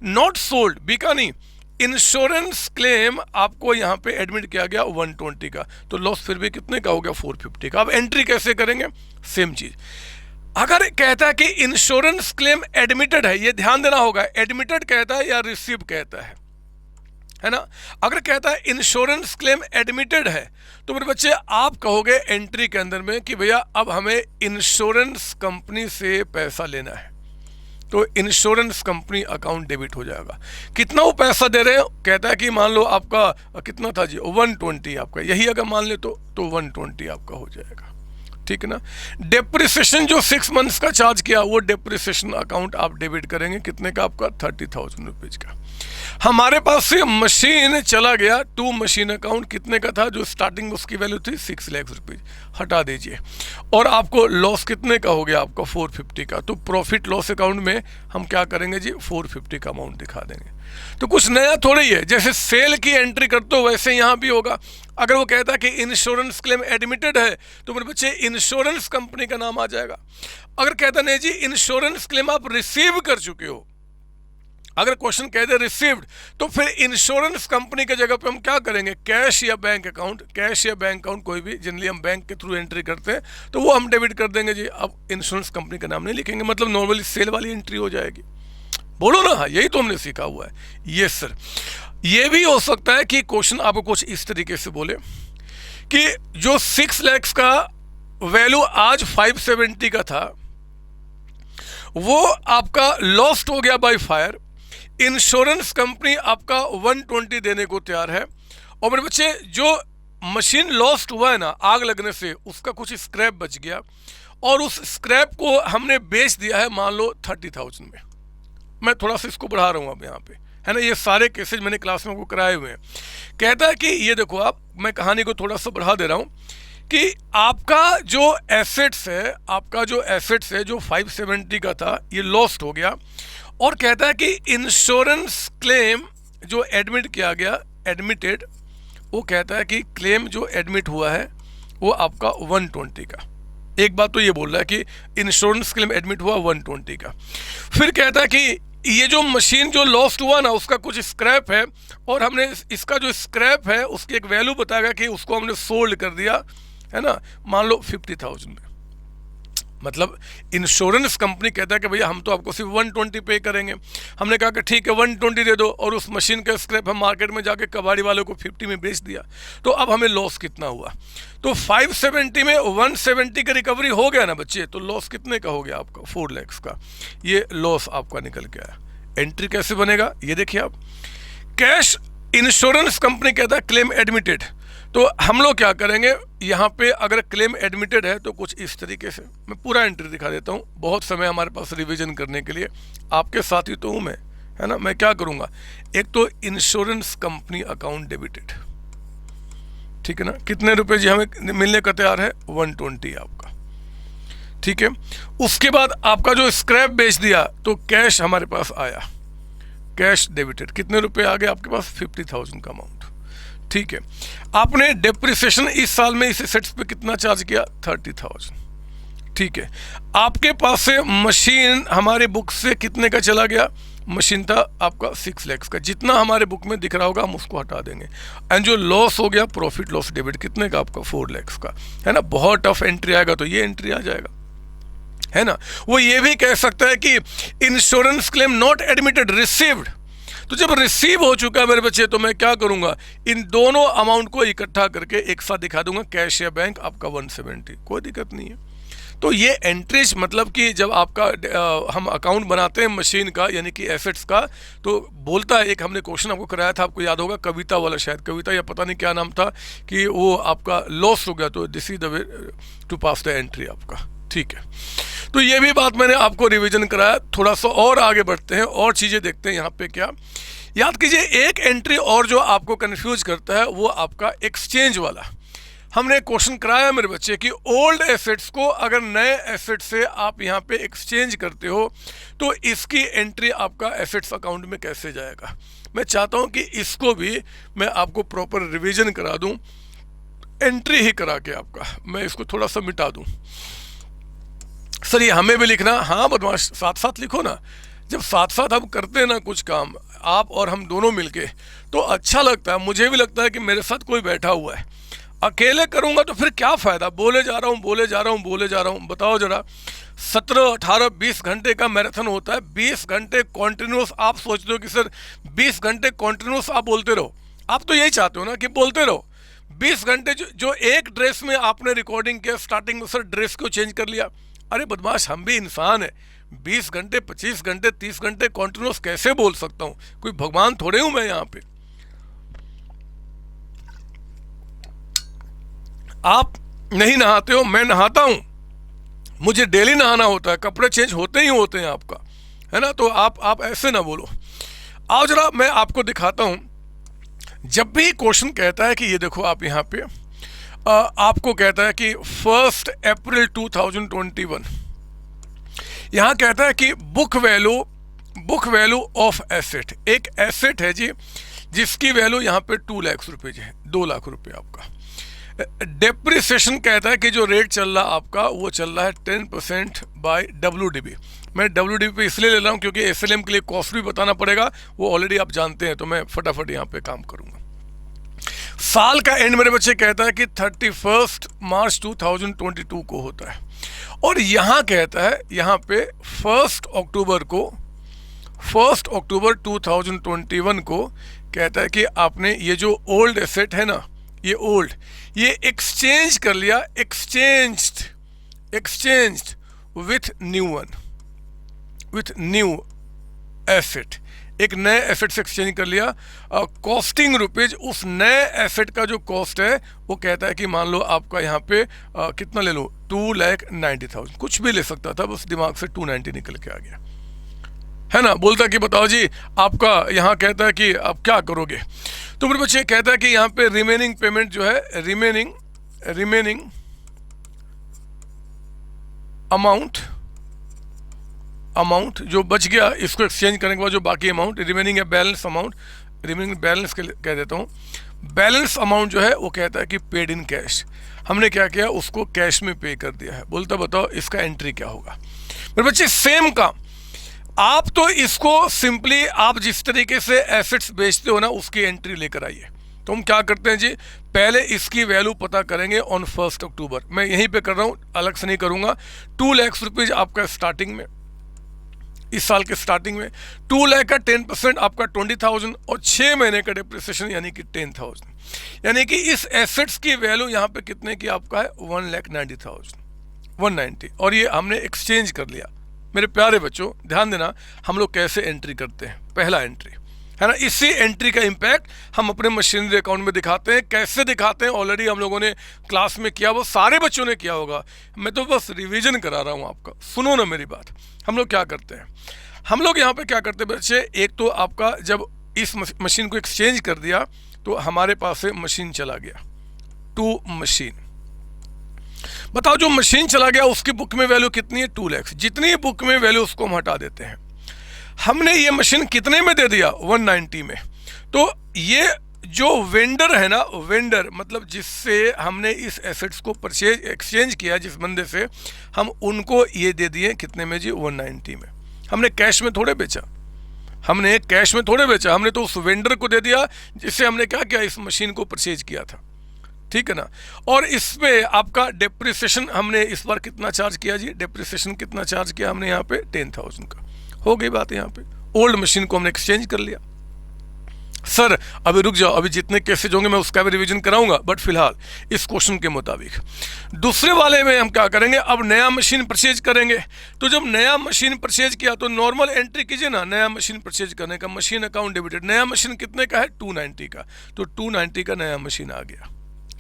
Speaker 1: नॉट सोल्ड, बिका नहीं, इंश्योरेंस क्लेम आपको यहाँ पे एडमिट किया गया 120 का, तो लॉस फिर भी कितने का हो गया 450 का। अब एंट्री कैसे करेंगे, सेम चीज। अगर कहता है कि इंश्योरेंस क्लेम एडमिटेड है, ये ध्यान देना होगा, एडमिटेड कहता है या रिसीव कहता है ना। अगर कहता है इंश्योरेंस क्लेम एडमिटेड है तो मेरे बच्चे आप कहोगे एंट्री के अंदर में कि भैया अब हमें इंश्योरेंस कंपनी से पैसा लेना है, तो इंश्योरेंस कंपनी अकाउंट डेबिट हो जाएगा। कितना वो पैसा दे रहे हो, कहता है कि मान लो आपका कितना था जी 120 आपका, यही अगर मान ले तो 120 आपका हो जाएगा, ठीक है ना। डेप्रिसिएशन जो 6 मंथ्स का चार्ज किया वो डेप्रिसिएशन अकाउंट आप डेबिट करेंगे, कितने का आपका 30,000 रुपीज का। हमारे पास से मशीन चला गया टू मशीन अकाउंट, कितने का था, जो स्टार्टिंग उसकी वैल्यू थी 6 लाख रुपीज, हटा दीजिए, और आपको लॉस कितने का हो गया आपका 450 का। तो प्रॉफिट लॉस अकाउंट में हम क्या करेंगे जी 450 का अमाउंट दिखा देंगे। तो कुछ नया थोड़ा ही है, जैसे सेल की एंट्री करते हो वैसे यहाँ भी होगा। अगर वो कहता है कि इंश्योरेंस क्लेम एडमिटेड है तो मेरे बच्चे इंश्योरेंस कंपनी का नाम आ जाएगा। अगर कहता नहीं जी इंश्योरेंस क्लेम आप रिसीव कर चुके हो, अगर क्वेश्चन कह दे रिसीव्ड, तो फिर इंश्योरेंस कंपनी के जगह पे हम क्या करेंगे, कैश या बैंक अकाउंट, कैश या बैंक अकाउंट कोई भी, जनरली हम बैंक के थ्रू एंट्री करते हैं तो वो हम डेबिट कर देंगे जी। अब इंश्योरेंस कंपनी का नाम नहीं लिखेंगे, मतलब नॉर्मली सेल वाली एंट्री हो जाएगी। बोलो ना, हाँ यही तो हमने सीखा हुआ है। Yes sir. ये भी हो सकता है कि क्वेश्चन आपको कुछ इस तरीके से बोले कि जो 6 लाख का वैल्यू आज 570 का था वो आपका लॉस्ट हो गया बाय फायर, इंश्योरेंस कंपनी आपका 120 देने को तैयार है, और मेरे बच्चे जो मशीन लॉस्ट हुआ है ना आग लगने से, उसका कुछ स्क्रैप बच गया और उस स्क्रैप को हमने बेच दिया है मान लो 30,000 में। मैं थोड़ा सा इसको बढ़ा रहा हूँ अब यहाँ पे, है ना, ये सारे केसेज मैंने क्लास में आपको कराए हुए हैं। कहता है कि ये देखो आप, मैं कहानी को थोड़ा सा बढ़ा दे रहा हूँ कि आपका जो एसेट्स है, आपका जो एसेट्स है जो 570 का था ये लॉस्ट हो गया, और कहता है कि इंश्योरेंस क्लेम जो एडमिट किया गया, एडमिटेड, वो कहता है कि क्लेम जो एडमिट हुआ है वो आपका 120 का। एक बात तो ये बोल रहा है कि इंश्योरेंस क्लेम एडमिट हुआ 120 का। फिर कहता है कि ये जो मशीन जो लॉस्ट हुआ ना उसका कुछ स्क्रैप है, और हमने इसका जो स्क्रैप है उसकी एक वैल्यू बताएगा कि उसको हमने सोल्ड कर दिया, है ना, मान लो 50,000 में। मतलब इंश्योरेंस कंपनी कहता है कि भैया हम तो आपको सिर्फ 120 पे करेंगे। हमने कहा कि ठीक है 120 दे दो, और उस मशीन का स्क्रैप हम मार्केट में जाके कबाड़ी वालों को 50 में बेच दिया, तो अब हमें लॉस कितना हुआ, तो 570 में 170 का रिकवरी हो गया ना बच्चे, तो लॉस कितने का हो गया आपका 4 लाख का। ये लॉस आपका निकल के आया। एंट्री कैसे बनेगा ये देखिए आप, कैश इंश्योरेंस कंपनी कहता है क्लेम एडमिटेड, तो हम लोग क्या करेंगे यहाँ पे, अगर क्लेम एडमिटेड है तो कुछ इस तरीके से, मैं पूरा एंट्री दिखा देता हूँ, बहुत समय हमारे पास रिवीजन करने के लिए, आपके साथ ही तो हूँ मैं, है ना। मैं क्या करूँगा, एक तो इंश्योरेंस कंपनी अकाउंट डेबिटेड, ठीक है ना, कितने रुपए जी हमें मिलने का तैयार है 120 आपका, ठीक है। उसके बाद आपका जो स्क्रैप बेच दिया तो कैश हमारे पास आया, कैश डेबिटेड, कितने रुपए आ गए आपके पास 50,000 का अमाउंट, ठीक है। आपने डेप्रिसिएशन इस साल में इस एसेट्स पे कितना चार्ज किया 30,000, ठीक है। आपके पास से मशीन हमारे बुक से कितने का चला गया, मशीन था आपका 6 लाख का, जितना हमारे बुक में दिख रहा होगा हम उसको हटा देंगे, एंड जो लॉस हो गया प्रॉफिट लॉस डेबिट कितने का आपका 4 लाख का, है ना। बहुत टफ एंट्री आएगा तो ये एंट्री आ जाएगा, है ना। वो ये भी कह सकता है कि insurance claim not admitted received, तो जब रिसीव हो चुका है मेरे बच्चे तो मैं क्या करूंगा, इन दोनों अमाउंट को इकट्ठा करके एक साथ दिखा दूंगा, कैश या बैंक आपका 170, कोई दिक्कत नहीं है। तो ये एंट्रीज मतलब कि जब आपका हम अकाउंट बनाते हैं मशीन का यानी कि एसेट्स का, तो बोलता है, एक हमने क्वेश्चन आपको कराया था, आपको याद होगा, कविता वाला, शायद कविता या पता नहीं क्या नाम था, कि वो आपका लॉस हो गया, तो this is the way to pass the entry आपका, ठीक है। तो ये भी बात मैंने आपको रिवीजन कराया। थोड़ा सा और आगे बढ़ते हैं और चीज़ें देखते हैं यहाँ पे। क्या याद कीजिए, एक एंट्री और जो आपको कंफ्यूज करता है वो आपका एक्सचेंज वाला। हमने क्वेश्चन कराया मेरे बच्चे कि ओल्ड एसेट्स को अगर नए एसेट से आप यहाँ पे एक्सचेंज करते हो तो इसकी एंट्री आपका एसेट्स अकाउंट में कैसे जाएगा। मैं चाहता हूँ कि इसको भी मैं आपको प्रॉपर रिवीजन करा दूँ, एंट्री ही करा के आपका मैं इसको थोड़ा सा मिटा दूँ। सर ये हमें भी लिखना, हाँ बदमाश साथ साथ लिखो ना, जब साथ साथ हम करते हैं ना कुछ काम, आप और हम दोनों मिलके, तो अच्छा लगता है। मुझे भी लगता है कि मेरे साथ कोई बैठा हुआ है। अकेले करूँगा तो फिर क्या फ़ायदा, बोले जा रहा हूँ बोले जा रहा हूँ बोले जा रहा हूँ। बताओ ज़रा, 17, 18, 20 घंटे का मैराथन होता है, 20 घंटे कॉन्टिन्यूस। आप सोचते हो कि सर 20 घंटे कॉन्टिन्यूस आप बोलते रहो, आप तो यही चाहते हो ना कि बोलते रहो। 20 घंटे जो एक ड्रेस में आपने रिकॉर्डिंग किया, स्टार्टिंग में सर ड्रेस को चेंज कर लिया। अरे बदमाश, हम भी इंसान है। 20 घंटे 25 घंटे 30 घंटे कॉन्टिन्यूस कैसे बोल सकता हूँ? कोई भगवान थोड़े हूँ मैं यहाँ पे। आप नहीं नहाते हो, मैं नहाता हूँ, मुझे डेली नहाना होता है, कपड़े चेंज होते ही होते हैं आपका, है ना। तो आप ऐसे ना बोलो। आओ जरा मैं आपको दिखाता हूँ। जब भी क्वेश्चन कहता है कि ये देखो आप यहाँ पे आपको कहता है कि 1 अप्रैल 2021, यहाँ कहता है कि बुक वैल्यू ऑफ एसेट, एक एसेट है जी जिसकी वैल्यू यहाँ पे 2 लाख रुपये है, 2 लाख रुपये आपका। डेप्रिसिएशन कहता है कि जो रेट चल रहा आपका वो चल रहा है 10% बाय WDB। मैं WDB पे इसलिए ले रहा हूँ क्योंकि SLM के लिए कॉस्ट भी बताना पड़ेगा, वो ऑलरेडी आप जानते हैं, तो मैं फटाफट यहाँ पे काम करूँगा। साल का एंड मेरे बच्चे कहता है कि 31 मार्च 2022 को होता है, और यहाँ कहता है यहाँ पे 1 अक्टूबर 2021 को कहता है कि आपने ये जो ओल्ड एसेट है ना, ये एक्सचेंज कर लिया, एक्सचेंज्ड विथ न्यू एसेट, एक नए एसेट से एक्सचेंज कर लिया। कॉस्टिंग रुपीज, उस नए एसेट का जो कॉस्ट है वो कहता है कि मान लो आपका यहाँ पे कितना ले लो, 2,90,000, कुछ भी ले सकता था, बस दिमाग से 290 निकल के आ गया, है ना। बोलता कि बताओ जी आपका यहाँ कहता है कि आप क्या करोगे, तो मेरे बच्चे कहता है कि यहाँ पे रिमेनिंग पेमेंट जो है, रिमेनिंग अमाउंट जो बच गया, इसको एक्सचेंज करने के बाद जो बाकी अमाउंट रिमेनिंग है, बैलेंस अमाउंट, रिमेनिंग बैलेंस कह देता हूँ, बैलेंस अमाउंट जो है वो कहता है कि पेड इन कैश। हमने क्या किया, उसको कैश में पे कर दिया है। बोलता बताओ इसका एंट्री क्या होगा। मेरे बच्चे सेम काम, आप तो इसको सिंपली आप जिस तरीके से एसेट्स बेचते हो ना उसकी एंट्री लेकर आइए। तो हम क्या करते हैं जी, पहले इसकी वैल्यू पता करेंगे ऑन 1 अक्टूबर। मैं यहीं पे कर रहा हूँ, अलग से नहीं करूँगा। 2 लाख रुपीज़ आपका स्टार्टिंग में, इस साल के स्टार्टिंग में 2 लाख का 10% आपका 20,000 और 6 महीने का डिप्रिसिएशन यानी कि 10,000, यानी कि इस एसेट्स की वैल्यू यहाँ पे कितने की आपका है, 1,90,000 और ये हमने एक्सचेंज कर लिया। मेरे प्यारे बच्चों ध्यान देना, हम लोग कैसे एंट्री करते हैं। पहला एंट्री है ना, इसी एंट्री का इम्पैक्ट हम अपने मशीनरी अकाउंट में दिखाते हैं। कैसे दिखाते हैं ऑलरेडी हम लोगों ने क्लास में किया, वो सारे बच्चों ने किया होगा, मैं तो बस रिवीजन करा रहा हूँ आपका। सुनो ना मेरी बात, हम लोग क्या करते हैं, हम लोग यहाँ पे क्या करते हैं बच्चे, एक तो आपका जब इस मशीन को एक्सचेंज कर दिया तो हमारे पास से मशीन चला गया, टू मशीन। बताओ जो मशीन चला गया उसकी बुक में वैल्यू कितनी है, 2 लाख। जितनी बुक में वैल्यू उसको हम हटा देते हैं। हमने ये मशीन कितने में दे दिया, 190 में। तो ये जो वेंडर है ना, वेंडर मतलब जिससे हमने इस एसेट्स को परचेज एक्सचेंज किया, जिस बंदे से, हम उनको ये दे दिए कितने में जी, 190 में। हमने कैश में थोड़े बेचा, हमने कैश में थोड़े बेचा, हमने तो उस वेंडर को दे दिया जिससे हमने क्या किया, इस मशीन को परचेज किया था, ठीक है ना। और इस पे आपका डेप्रिसिएशन हमने इस बार कितना चार्ज किया जी, डेप्रिसिएशन कितना चार्ज किया हमने यहाँ पे, 10,000 का। हो गई बात यहाँ पे। ओल्ड मशीन को हमने एक्सचेंज कर लिया। सर अभी रुक जाओ, अभी जितने केसेज होंगे मैं उसका भी रिवीजन कराऊंगा, बट फिलहाल इस क्वेश्चन के मुताबिक दूसरे वाले में हम क्या करेंगे, अब नया मशीन परचेज करेंगे। तो जब नया मशीन परचेज किया तो नॉर्मल एंट्री कीजिए ना, नया मशीन परचेज करने का, मशीन अकाउंट डेबिटेड। नया मशीन कितने का है, 290 का, तो 290 का नया मशीन आ गया,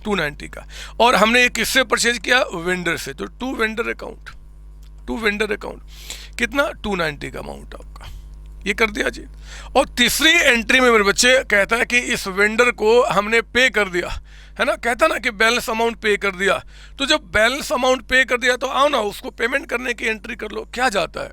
Speaker 1: 290 का। और हमने ये किससे परचेज किया, वेंडर से, तो टू वेंडर अकाउंट कितना, 290 का अमाउंट आपका, ये कर दिया जी। और तीसरी एंट्री में मेरे बच्चे कहता है कि इस वेंडर को हमने पे कर दिया, है ना, कहता ना कि बैलेंस अमाउंट पे कर दिया। तो जब बैलेंस अमाउंट पे कर दिया तो आओ ना उसको पेमेंट करने की एंट्री कर लो। क्या जाता है,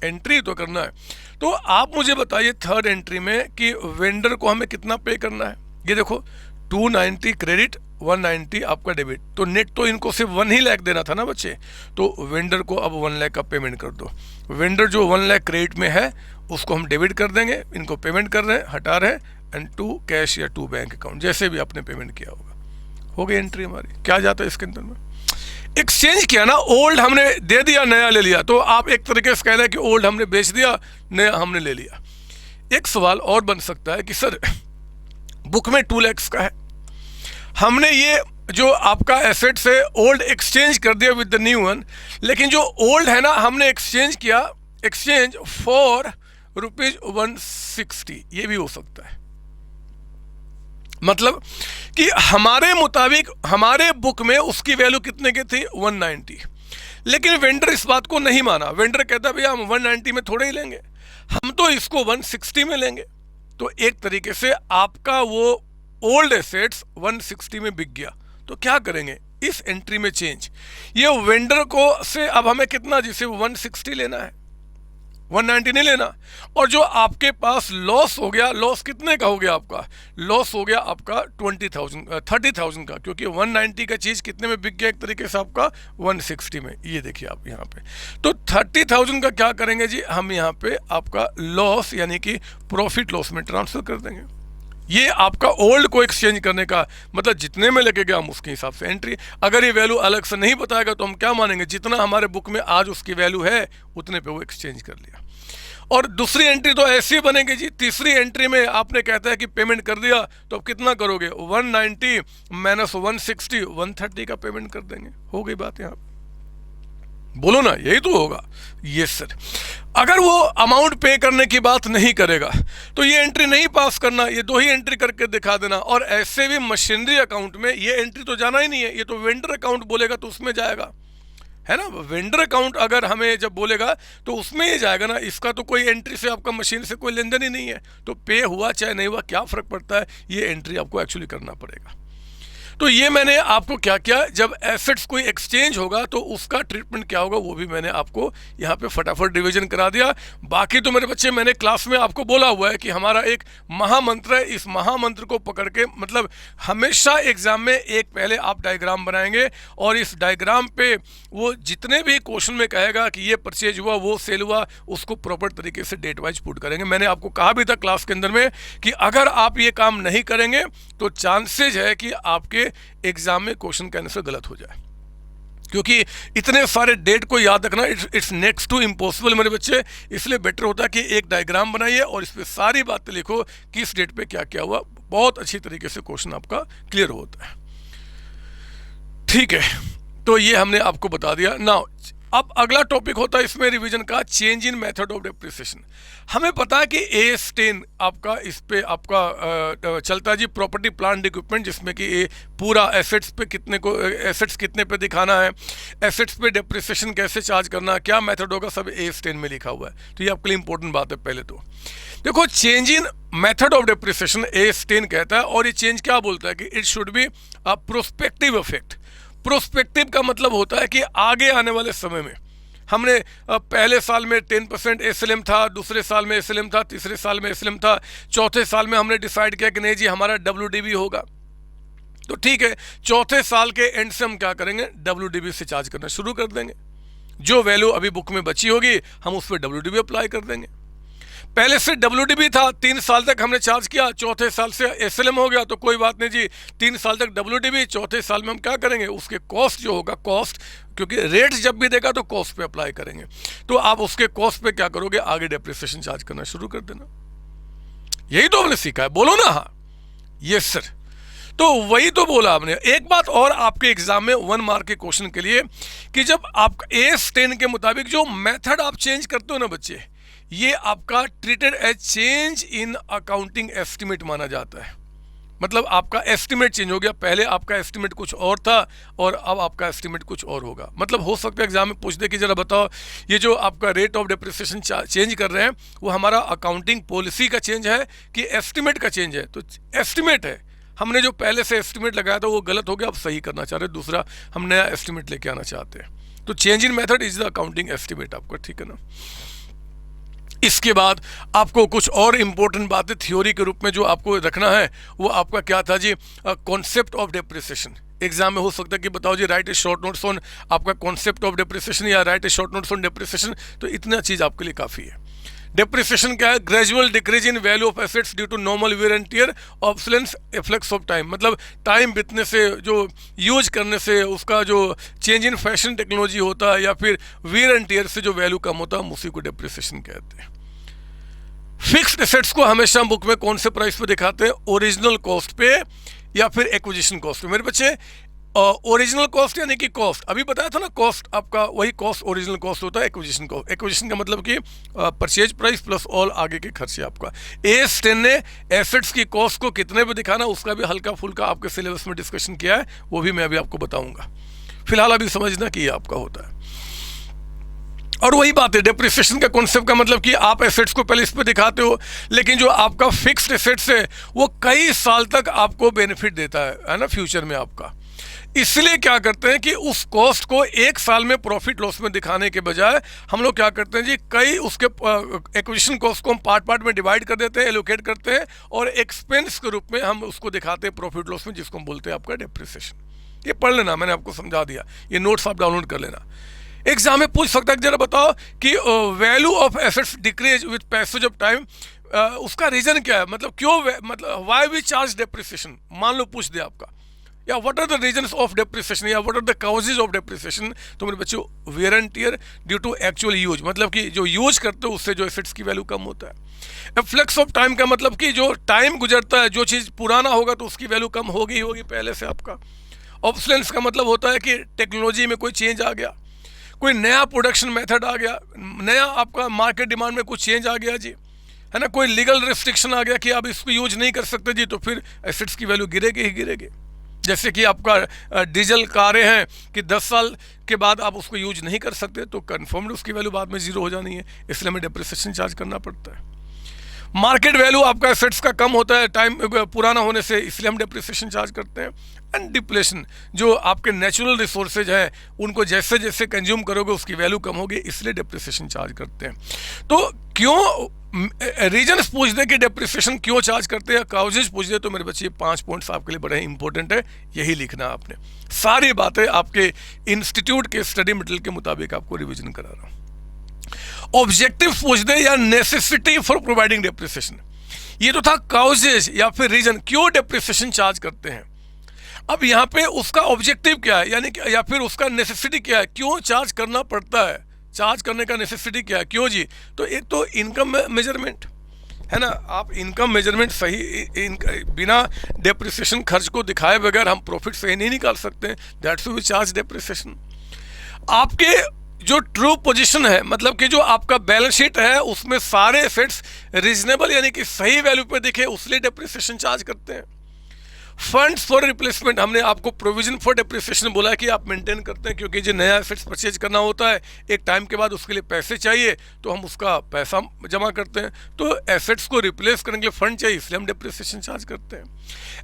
Speaker 1: एंट्री तो करना है। तो आप मुझे बताइए थर्ड एंट्री में कि वेंडर को हमें कितना पे करना है। ये देखो 290 क्रेडिट, 190 आपका डेबिट, तो नेट तो इनको सिर्फ 1 ही लाख देना था ना बच्चे। तो वेंडर को अब 1 लाख का पेमेंट कर दो। वेंडर जो 1 लाख क्रेडिट में है उसको हम डेबिट कर देंगे, इनको पेमेंट कर रहे हैं, हटा रहे हैं, एंड टू कैश या टू बैंक अकाउंट, जैसे भी आपने पेमेंट किया होगा। हो गई एंट्री हमारी। क्या जाता है इसके अंदर में, एक्सचेंज किया ना, ओल्ड हमने दे दिया, नया ले लिया, तो आप एक तरीके से कह रहे हैं कि ओल्ड हमने बेच दिया, नया हमने ले लिया। एक सवाल और बन सकता है कि सर बुक में 2 लाख का है, हमने ये जो आपका एसेट से ओल्ड एक्सचेंज कर दिया विद द न्यू वन, लेकिन जो ओल्ड है ना हमने एक्सचेंज किया, एक्सचेंज फॉर ₹160, ये भी हो सकता है। मतलब कि हमारे मुताबिक हमारे बुक में उसकी वैल्यू कितने की थी, 190, लेकिन वेंडर इस बात को नहीं माना। वेंडर कहता भैया हम 190 में थोड़े ही लेंगे, हम तो इसको 160 में लेंगे। तो एक तरीके से आपका वो ओल्ड एसेट्स 160 में बिक गया। तो क्या करेंगे, इस एंट्री में चेंज, ये वेंडर को से अब हमें कितना, जिसे 160 लेना है, 190 नहीं लेना। और जो आपके पास लॉस हो गया, लॉस कितने का हो गया आपका, लॉस हो गया आपका 30,000 का, क्योंकि 190 का चीज़ कितने में बिक गया, एक तरीके से आपका 160 में। ये देखिए आप यहाँ पे, तो 30,000 का क्या करेंगे जी, हम यहाँ पे आपका लॉस यानी कि प्रॉफिट लॉस में ट्रांसफर कर देंगे। ये आपका ओल्ड को एक्सचेंज करने का मतलब जितने में लगेगा हम उसके हिसाब से एंट्री। अगर ये वैल्यू अलग से नहीं बताएगा तो हम क्या मानेंगे, जितना हमारे बुक में आज उसकी वैल्यू है उतने पे वो एक्सचेंज कर लिया। और दूसरी एंट्री तो ऐसी बनेगी जी, तीसरी एंट्री में आपने कहता है कि पेमेंट कर दिया, तो अब कितना करोगे, 190 माइनस 160, 130 का पेमेंट कर देंगे। हो गई बात यहाँ पे, बोलो ना, यही तो होगा। Yes sir. अगर वो अमाउंट पे करने की बात नहीं करेगा तो ये एंट्री नहीं पास करना, ये 2 ही एंट्री करके दिखा देना। और ऐसे भी मशीनरी अकाउंट में ये एंट्री तो जाना ही नहीं है, ये तो वेंडर अकाउंट बोलेगा तो उसमें जाएगा, है ना। वेंडर अकाउंट अगर हमें जब बोलेगा तो उसमें ही जाएगा ना, इसका तो कोई एंट्री से आपका मशीन से कोई लेन देन ही नहीं है। तो पे हुआ चाहे नहीं हुआ क्या फ़र्क पड़ता है, ये एंट्री आपको एक्चुअली करना पड़ेगा। तो ये मैंने आपको क्या किया, जब एसेट्स कोई एक्सचेंज होगा तो उसका ट्रीटमेंट क्या होगा वो भी मैंने आपको यहाँ पे फटाफट रिवीजन करा दिया। बाकी तो मेरे बच्चे मैंने क्लास में आपको बोला हुआ है कि हमारा एक महामंत्र है, इस महामंत्र को पकड़ के मतलब हमेशा एग्जाम में एक पहले आप डायग्राम बनाएंगे और इस डायग्राम पे वो जितने भी क्वेश्चन में कहेगा कि ये परचेज हुआ, वो सेल हुआ, उसको प्रॉपर तरीके से डेट वाइज पुट करेंगे। मैंने आपको कहा भी था क्लास के अंदर में कि अगर आप ये काम नहीं करेंगे तो चांसेज है कि आपके एग्जाम में क्वेश्चन का आंसर गलत हो जाए, क्योंकि इतने सारे डेट को याद रखना इट्स नेक्स्ट टू इम्पॉसिबल मेरे बच्चे। इसलिए बेटर होता है कि एक डायग्राम बनाइए और इस पे सारी बातें लिखो कि इस डेट पे क्या क्या हुआ, बहुत अच्छी तरीके से क्वेश्चन आपका क्लियर होता है। ठीक है, तो ये हमने आपको बता दिया। नाउ अब अगला टॉपिक होता है इसमें रिवीजन का, change in method of depreciation. हमें पता है कि AS10 आपका इस पे आपका चलता है जी, प्रॉपर्टी प्लांट इक्विपमेंट, जिसमें कि पूरा एसेट्स पे कितने को एसेट्स कितने पे दिखाना है, एसेट्स पे डेप्रिसिएशन कैसे चार्ज करना, क्या मेथड होगा, सब AS10 में लिखा हुआ है। तो ये आपके लिए इंपॉर्टेंट बात है। पहले तो देखो, change in method of depreciation AS10 कहता है, और ये चेंज क्या बोलता है कि it should be a prospective effect. Prospective का मतलब होता है कि आगे आने वाले समय में हमने पहले साल में 10% SLM था, दूसरे साल में SLM था, तीसरे साल में SLM था, चौथे साल में हमने डिसाइड किया कि नहीं जी हमारा WDB होगा। तो ठीक है, चौथे साल के एंड से हम क्या करेंगे, WDB से चार्ज करना शुरू कर देंगे। जो वैल्यू अभी बुक में बची होगी हम उस पर WDB अप्लाई कर देंगे। पहले से WDB था, 3 साल तक हमने चार्ज किया, चौथे साल से SLM हो गया, तो कोई बात नहीं जी, 3 साल तक WDB, चौथे साल में हम क्या करेंगे, उसके कॉस्ट जो होगा, कॉस्ट, क्योंकि रेट जब भी देगा तो कॉस्ट पे अप्लाई करेंगे, तो आप उसके कॉस्ट पे क्या करोगे, आगे डेप्रिसिएशन चार्ज करना शुरू कर देना। यही तो हमने सीखा है, बोलो ना। हाँ यस सर, तो वही तो बोला आपने। एक बात और आपके एग्जाम में 1 मार्क के क्वेश्चन के लिए, कि जब आप AS10 के मुताबिक जो मेथड आप चेंज करते हो ना बच्चे, ये आपका treated as change in accounting estimate माना जाता है। मतलब आपका एस्टिमेट चेंज हो गया, पहले आपका एस्टिमेट कुछ और था और अब आपका एस्टिमेट कुछ और होगा। मतलब हो सकता है एग्जाम में पूछ दे कि जरा बताओ, ये जो आपका रेट ऑफ डेप्रिसिएशन चेंज कर रहे हैं वो हमारा अकाउंटिंग पॉलिसी का चेंज है कि एस्टिमेट का चेंज है। तो एस्टिमेट है, हमने जो पहले से एस्टिमेट लगाया था वो गलत हो गया, अब सही करना चाह रहे हैं, दूसरा हम नया एस्टिमेट लेके आना चाहते हैं। तो change in method is the accounting estimate आपका, ठीक है ना। इसके बाद आपको कुछ और इंपॉर्टेंट बातें थ्योरी के रूप में जो आपको रखना है वो आपका क्या था जी, कॉन्सेप्ट ऑफ डेप्रिसिएशन। एग्जाम में हो सकता है कि बताओ जी write a short notes on आपका कॉन्सेप्ट ऑफ डेप्रिसिएशन या write a short notes on depreciation, तो इतना चीज़ आपके लिए काफ़ी है। डेप्रिसिएशन क्या है? Gradual decrease in value of assets due to normal wear and tear, obsolescence, effects of time. मतलब टाइम बीतने से, जो यूज करने से उसका जो चेंज इन फैशन टेक्नोलॉजी होता है, या फिर वेयर एंड टियर से जो वैल्यू कम होता है, हम उसी को डेप्रिसिएशन कहते हैं। फिक्स्ड एसेट्स को हमेशा बुक में कौन से प्राइस पे दिखाते हैं? ओरिजिनल कॉस्ट पे या फिर एक्विजिशन कॉस्ट पे। मेरे बच्चे, ओरिजिनल कॉस्ट यानी कि कॉस्ट, अभी बताया था ना, कॉस्ट आपका वही कॉस्ट ओरिजिनल कॉस्ट होता है। एक्विजिशन कॉस्ट, एक्विजिशन का मतलब कि परचेज प्राइस प्लस ऑल आगे के खर्चे आपका। AS 10 ने एसेट्स की कॉस्ट को कितने पे दिखाना, उसका भी हल्का फुल्का आपके सिलेबस में डिस्कशन किया है, वो भी मैं अभी आपको बताऊंगा। फिलहाल अभी समझना कि ये आपका होता है। और वही बात है, डेप्रिसिएशन का कॉन्सेप्ट का मतलब कि आप एसेट्स को पहले इस पे दिखाते हो, लेकिन जो आपका फिक्स्ड एसेट्स है वो कई साल तक आपको बेनिफिट देता है ना, फ्यूचर में आपका। इसलिए क्या करते हैं कि उस कॉस्ट को एक साल में प्रॉफिट लॉस में दिखाने के बजाय हम लोग क्या करते हैं जी, कई उसके एक्विजिशन कॉस्ट को हम पार्ट पार्ट में डिवाइड कर देते हैं, एलोकेट करते हैं, और एक्सपेंस के रूप में हम उसको दिखाते हैं प्रॉफिट लॉस में, जिसको हम बोलते हैं आपका डेप्रिसिएशन। ये पढ़ लेना, मैंने आपको समझा दिया, ये नोट्स आप डाउनलोड कर लेना। एग्जाम में पूछ सकता है, जरा बताओ कि value of assets decrease with passage of time, उसका रीजन क्या है? मतलब क्यों, मतलब व्हाई वी चार्ज डेप्रिसिएशन, मान लो पूछ दे आपका, या what are the reasons of depreciation, या what are the causes of depreciation. तो मेरे बच्चों, wear and tear due to actual use, मतलब कि जो यूज करते हो उससे जो एसेट्स की वैल्यू कम होता है। फ्लेक्स ऑफ टाइम का मतलब कि जो टाइम गुजरता है, जो चीज़ पुराना होगा तो उसकी वैल्यू कम होगी ही होगी पहले से आपका। ऑब्सोलेंस का मतलब होता है कि टेक्नोलॉजी में कोई चेंज आ गया, कोई नया प्रोडक्शन मेथड आ गया, नया आपका मार्केट डिमांड में कुछ चेंज आ गया जी, है ना, कोई लीगल रिस्ट्रिक्शन आ गया कि आप इसको यूज नहीं कर सकते जी, तो फिर एसेट्स की वैल्यू गिरेगी ही गिरेगी। जैसे कि आपका डीजल कारें हैं कि 10 साल के बाद आप उसको यूज नहीं कर सकते, तो कन्फर्म्ड उसकी वैल्यू बाद में जीरो हो जानी है, इसलिए हमें डेप्रिसिएशन चार्ज करना पड़ता है। मार्केट वैल्यू आपका एसेट्स का कम होता है टाइम पुराना होने से, इसलिए हम डेप्रिसिएशन चार्ज करते हैं। एंड डिप्लेशन, जो आपके नेचुरल रिसोर्सेज हैं उनको जैसे जैसे कंज्यूम करोगे उसकी वैल्यू कम होगी, इसलिए डेप्रिसिएशन चार्ज करते हैं। तो क्यों रीजन्स पूछ दे कि डेप्रिसिएशन क्यों चार्ज करते हैं, काउजेज पूछ दे, तो मेरे बच्चे 5 पॉइंट्स आपके लिए बड़े इंपॉर्टेंट है, यही लिखना आपने। सारी बातें आपके इंस्टीट्यूट के स्टडी मटेरियल के मुताबिक आपको रिविजन करा रहा हूँ। ऑब्जेक्टिव पूछ दे या नेसेसिटी फॉर प्रोवाइडिंग डेप्रिसिएशन, ये तो था काउजेज या फिर रीजन क्यों डेप्रिसिएशन चार्ज करते हैं। अब यहाँ पे उसका ऑब्जेक्टिव क्या है, यानी कि या फिर उसका नेसेसिटी क्या है, क्यों चार्ज करना पड़ता है, चार्ज करने का नेसेसिटी क्या है, क्यों जी। तो एक तो इनकम मेजरमेंट है ना, आप इनकम मेजरमेंट सही बिना डेप्रिसिएशन खर्च को दिखाए बगैर हम प्रॉफिट सही नहीं निकाल सकते, that's why we charge depreciation. आपके जो ट्रू पोजीशन है, मतलब कि जो आपका बैलेंस शीट है उसमें सारे एसेट्स रीजनेबल यानी कि सही वैल्यू पे दिखे, उसलिए डेप्रिसिएशन चार्ज करते हैं। फंड्स फॉर रिप्लेसमेंट, हमने आपको प्रोविजन फॉर डेप्रिसिएशन बोला है कि आप मेंटेन करते हैं, क्योंकि जो नया एसेट्स परचेज करना होता है एक टाइम के बाद उसके लिए पैसे चाहिए, तो हम उसका पैसा जमा करते हैं, तो एसेट्स को रिप्लेस करने के लिए फंड चाहिए, इसलिए हम डेप्रिसिएशन चार्ज करते हैं।